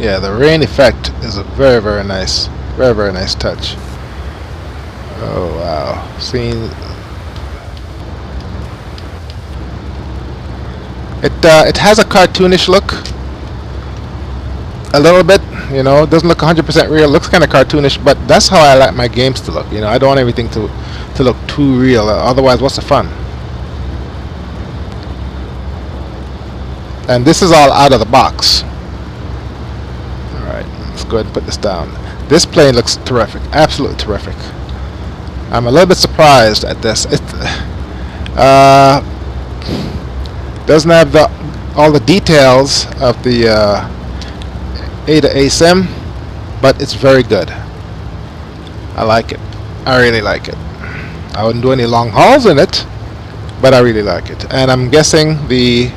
Yeah, the rain effect is a very nice touch. Oh wow, seeing it has a cartoonish look, a little bit, you know. It doesn't look 100% real. It looks kind of cartoonish, but that's how I like my games to look. You know, I don't want everything to look too real. Otherwise, what's the fun? And this is all out of the box. All right, let's go ahead and put this down. This plane looks terrific, absolutely terrific. I'm a little bit surprised at this. It doesn't have all the details of the A sim, but it's very good. I like it. I really like it. I wouldn't do any long hauls in it, but I really like it. And I'm guessing the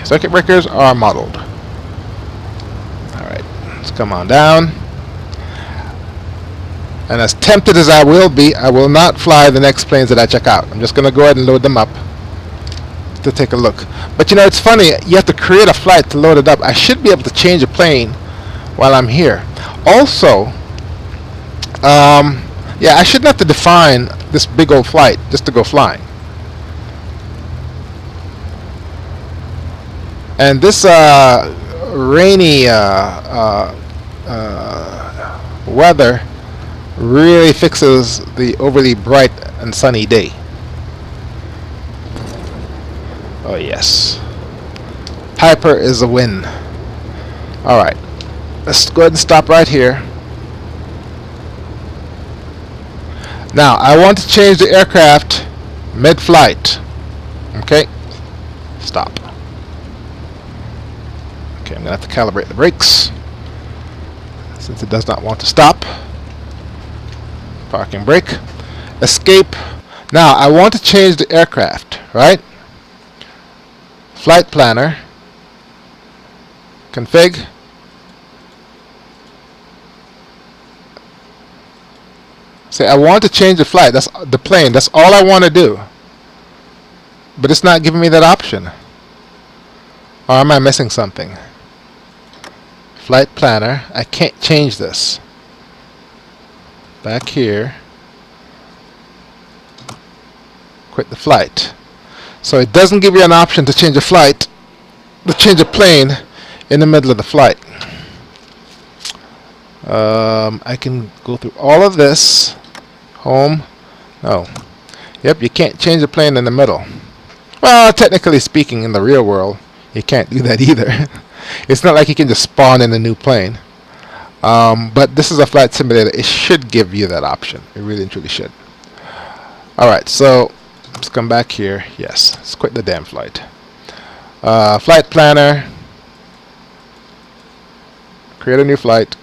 circuit breakers are modeled. Alright, let's come on down. And as tempted as I will be, I will not fly the next planes that I check out. I'm just going to go ahead and load them up. to take a look. But you know, it's funny, you have to create a flight to load it up. I should be able to change a plane while I'm here. Also, yeah, I shouldn't have to define this big old flight just to go flying. And this rainy weather really fixes the overly bright and sunny day. Oh yes, Piper is a win. Alright, let's go ahead and stop right here. Now I want to change the aircraft mid-flight. Okay, stop. Okay, I'm gonna have to calibrate the brakes since it does not want to stop. Parking brake. Escape. Now I want to change the aircraft, right? Flight planner. Config. Say I want to change the flight. That's the plane. That's all I want to do. But it's not giving me that option. Or am I missing something? Flight planner. I can't change this. Back here. Quit the flight. So it doesn't give you an option to change a flight, to change a plane in the middle of the flight. I can go through all of this. Home. No. Yep, you can't change the plane in the middle. Well, technically speaking, in the real world, you can't do that either. It's not like you can just spawn in a new plane. But this is a flight simulator. It should give you that option. It really and truly should. Alright, so let's come back here. Yes, let's quit the damn flight. Flight planner. Create a new flight.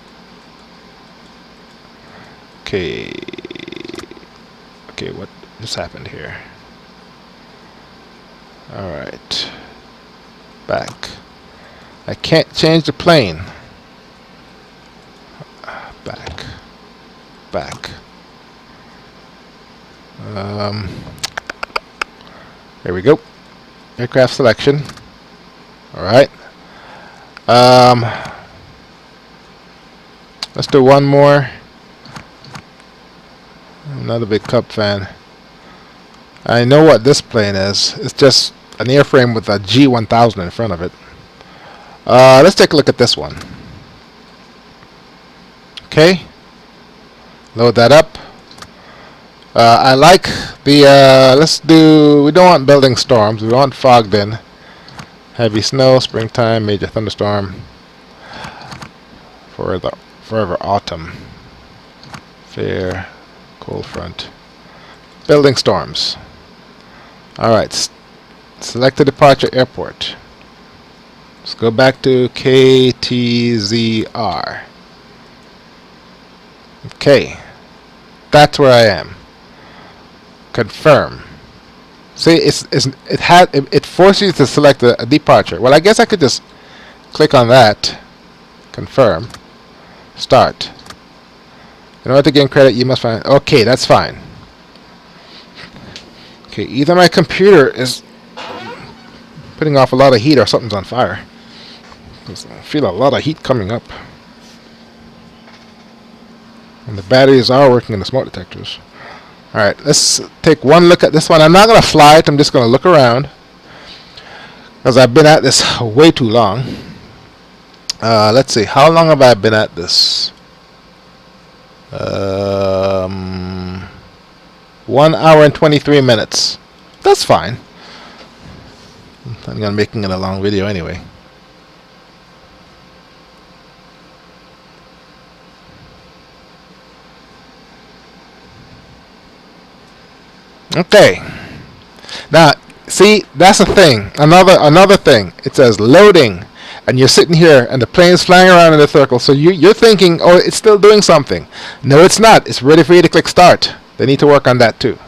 Okay. Okay, what just happened here? Alright. Back. I can't change the plane. Back. Back. There we go. Aircraft selection. Alright. Let's do one more. I'm not a big Cub fan. I know what this plane is. It's just an airframe with a G1000 in front of it. Let's take a look at this one. Okay. Load that up. I like the, let's do, we don't want building storms. We want fogged in. Heavy snow, springtime, major thunderstorm. For the forever autumn. Fair, cold front. Building storms. Alright. Select the departure airport. Let's go back to KTZR. Okay. That's where I am. Confirm. See, it forces you to select a departure. Well, I guess I could just click on that. Confirm. Start. In order to gain credit, you must find. Okay, that's fine. Okay, either my computer is putting off a lot of heat or something's on fire. I feel a lot of heat coming up. And the batteries are working in the smoke detectors. Alright, let's take one look at this one. I'm not going to fly it, I'm just going to look around. Because I've been at this way too long. Let's see, how long have I been at this? 1 hour and 23 minutes. That's fine. I'm going to making it a long video anyway. Okay. Now, see, that's the thing. Another thing. It says loading, and you're sitting here, and the plane is flying around in a circle. So you're thinking, oh, it's still doing something. No, it's not. It's ready for you to click start. They need to work on that too.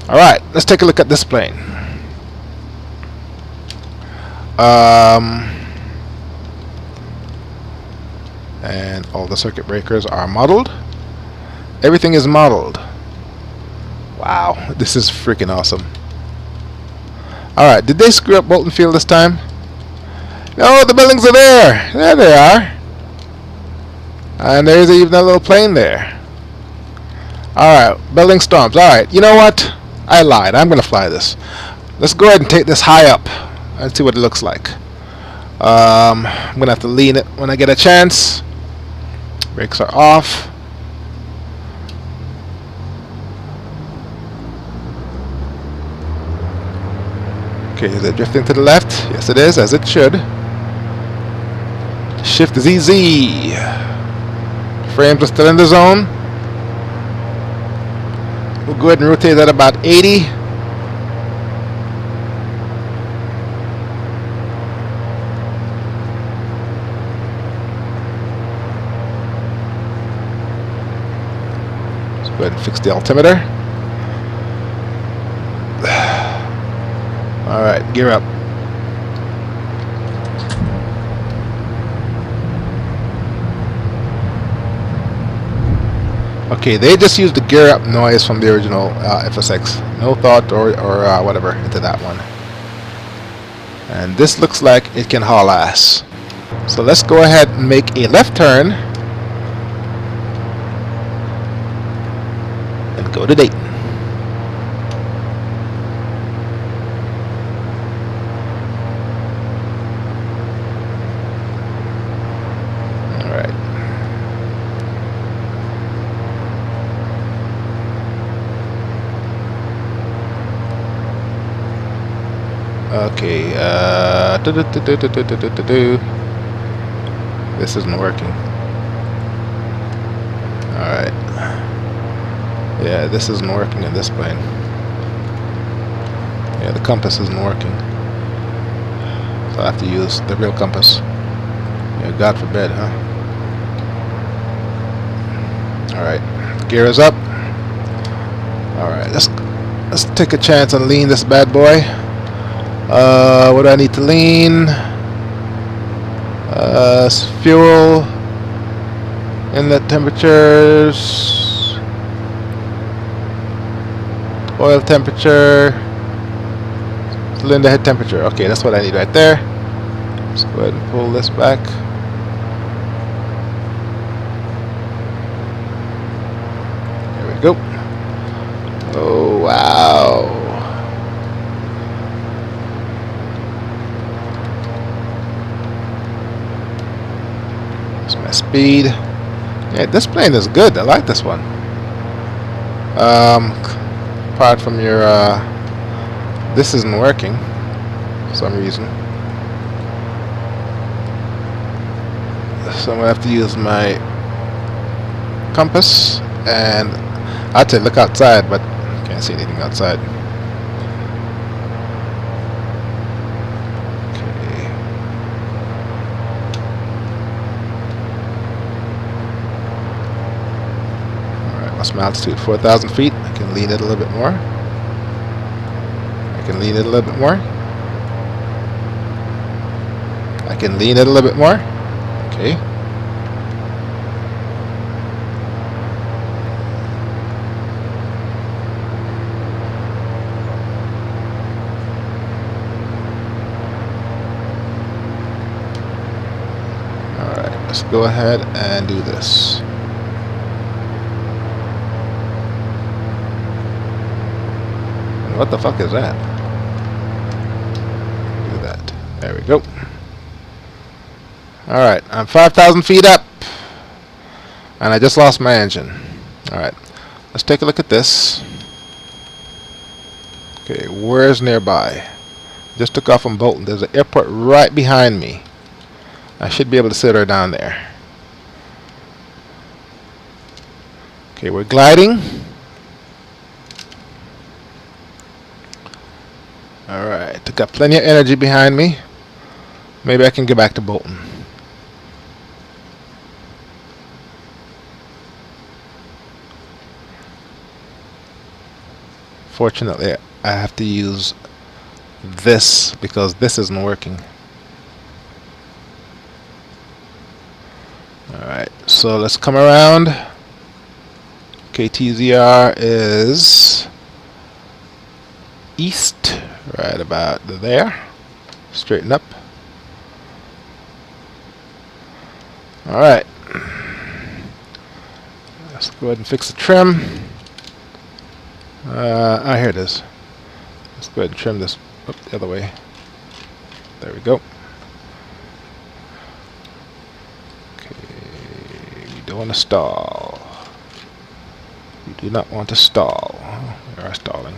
All right, let's take a look at this plane. And all the circuit breakers are modeled. Everything is modeled. Wow, this is freaking awesome. Alright, did they screw up Bolton Field this time? No, the buildings are there! There they are! And there's even a little plane there. Alright, building storms. Alright, you know what? I lied. I'm going to fly this. Let's go ahead and take this high up and see what it looks like. I'm going to have to lean it when I get a chance. Brakes are off. Okay, is it drifting to the left? Yes it is, as it should. Shift is easy. Frames are still in the zone. We'll go ahead and rotate that about 80. Let's go ahead and fix the altimeter. Alright, gear up. Okay, they just used the gear up noise from the original FSX. No thought or whatever into that one. And this looks like it can haul ass. So let's go ahead and make a left turn and go to Dayton. Okay, this isn't working. Alright. Yeah, this isn't working in this plane. Yeah, the compass isn't working. So I have to use the real compass. Yeah, God forbid, huh? Alright, gear is up. Alright, let's take a chance and lean this bad boy. What do I need to lean? Fuel, inlet temperatures, oil temperature, cylinder head temperature. Okay, that's what I need right there. Let's go ahead and pull this back. There we go. Oh, wow. My speed. Yeah, this plane is good. I like this one. Apart from your this isn't working for some reason, so I'm gonna have to use my compass, and I'd say look outside, but can't see anything outside. What's my altitude? 4,000 feet. I can lean it a little bit more. I can lean it a little bit more. I can lean it a little bit more. Okay. Alright, let's go ahead and do this. What the fuck is that? Do that. There we go. Alright, I'm 5,000 feet up. And I just lost my engine. Alright, let's take a look at this. Okay, where's nearby? Just took off from Bolton. There's an airport right behind me. I should be able to sit her down there. Okay, we're gliding. Alright, got plenty of energy behind me. Maybe I can get back to Bolton. Fortunately, I have to use this because this isn't working. Alright, so let's come around. KTZR is east, Right about there. Straighten up. Alright. Let's go ahead and fix the trim. Here it is. Let's go ahead and trim this up the other way. There we go. Okay, we don't want to stall. We do not want to stall. We are stalling.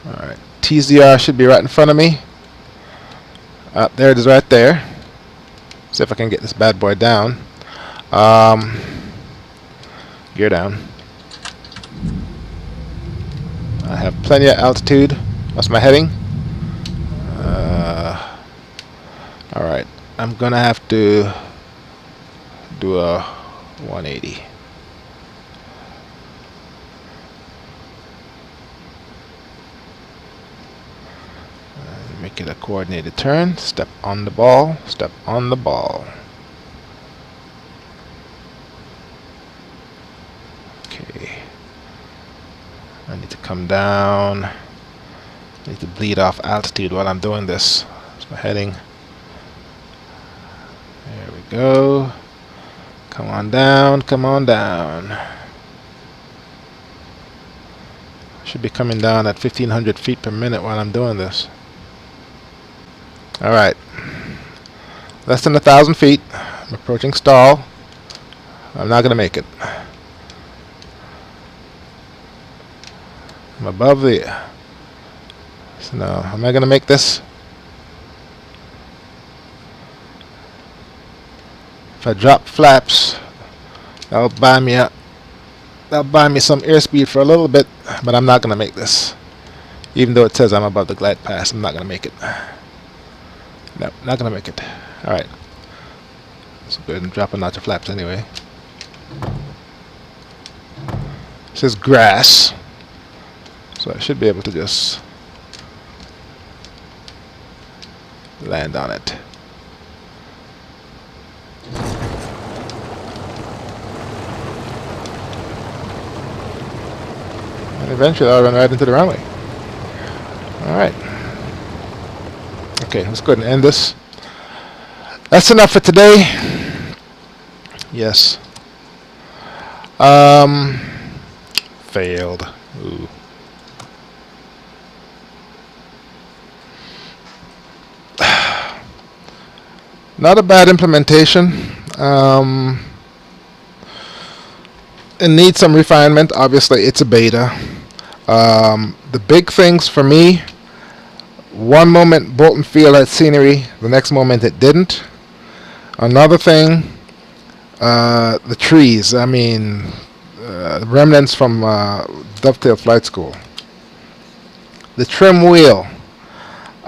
Alright, TZR should be right in front of me. There it is right there. See if I can get this bad boy down. Gear down. I have plenty of altitude. What's my heading? Alright, I'm gonna have to do a 180. Make it a coordinated turn. Step on the ball. Step on the ball. Okay. I need to come down. I need to bleed off altitude while I'm doing this. That's my heading. There we go. Come on down. Come on down. Should be coming down at 1500 feet per minute while I'm doing this. Alright, less than 1,000 feet. I'm approaching stall. I'm not going to make it. I'm above the... So now, am I going to make this? If I drop flaps, that'll buy me some airspeed for a little bit, but I'm not going to make this. Even though it says I'm above the glide path, I'm not going to make it. Nope, not gonna make it. Alright. Let's go ahead and drop a notch of flaps anyway. This is grass. So I should be able to just land on it. And eventually I'll run right into the runway. Alright. Okay, let's go ahead and end this. That's enough for today. Yes. Failed. Ooh. Not a bad implementation. It needs some refinement. Obviously, it's a beta. The big things for me: one moment Bolton Field had scenery, the next moment it didn't. Another thing, the trees. I mean, remnants from Dovetail Flight School. The trim wheel.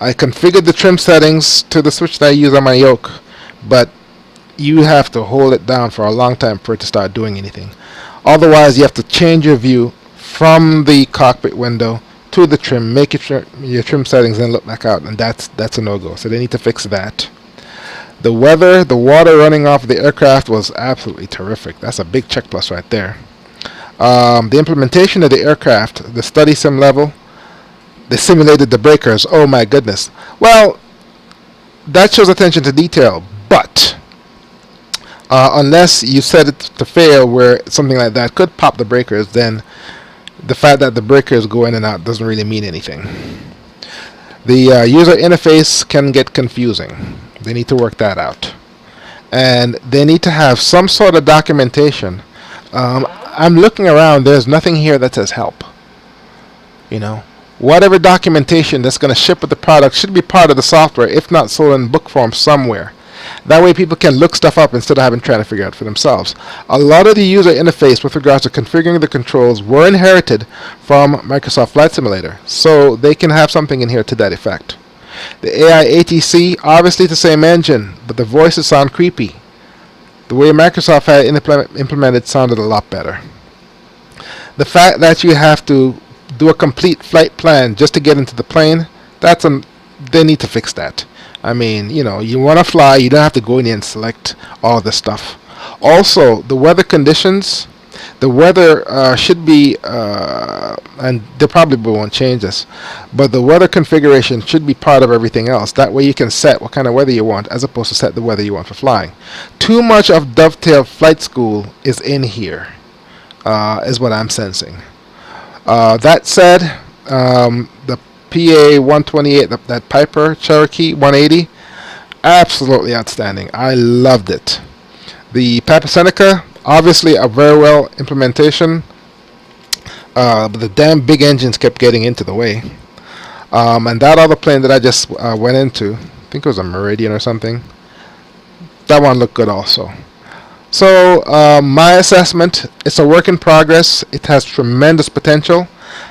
I configured the trim settings to the switch that I use on my yoke, but you have to hold it down for a long time for it to start doing anything. Otherwise, you have to change your view from the cockpit window to the trim, make your trim settings and look back out, and that's a no-go. So they need to fix that. The weather, the water running off the aircraft was absolutely terrific. That's a big check plus right there. The implementation of the aircraft, the study sim level, they simulated the breakers. Oh my goodness. Well, that shows attention to detail, but unless you set it to fail where something like that could pop the breakers, then the fact that the breakers go in and out doesn't really mean anything. The user interface can get confusing. They need to work that out. And they need to have some sort of documentation. I'm looking around, there's nothing here that says help. You know, whatever documentation that's going to ship with the product should be part of the software, if not sold in book form somewhere. That way people can look stuff up instead of having to try to figure it out for themselves. A lot of the user interface with regards to configuring the controls were inherited from Microsoft Flight Simulator, so they can have something in here to that effect. The AI ATC, obviously the same engine, but the voices sound creepy. The way Microsoft had implemented sounded a lot better. The fact that you have to do a complete flight plan just to get into the plane, they need to fix that. I mean, you know, you want to fly, you don't have to go in here and select all this stuff. Also, the weather conditions, The weather should be, and they probably won't change this, but the weather configuration should be part of everything else. That way you can set what kind of weather you want as opposed to set the weather you want for flying. Too much of Dovetail Flight School is in here, is what I'm sensing. That said, the PA 128, that Piper Cherokee 180, absolutely outstanding. I loved it. The Piper Seneca, obviously a very well implementation, but the damn big engines kept getting into the way. And that other plane that I just went into, I think it was a Meridian or something, that one looked good also. So my assessment, it's a work in progress. It has tremendous potential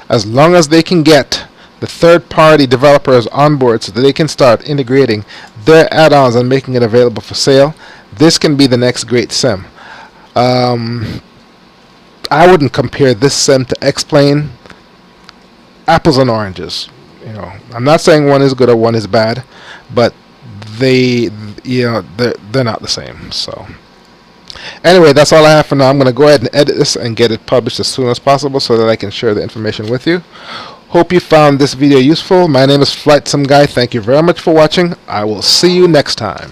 as long as they can get the third-party developers on board so that they can start integrating their add-ons and making it available for sale. This can be the next great sim. I wouldn't compare this sim to X-Plane. Apples and oranges. You know, I'm not saying one is good or one is bad, but they're not the same. So anyway, that's all I have for now. I'm going to go ahead and edit this and get it published as soon as possible so that I can share the information with you. Hope you found this video useful. My name is Flightsimguy. Thank you very much for watching. I will see you next time.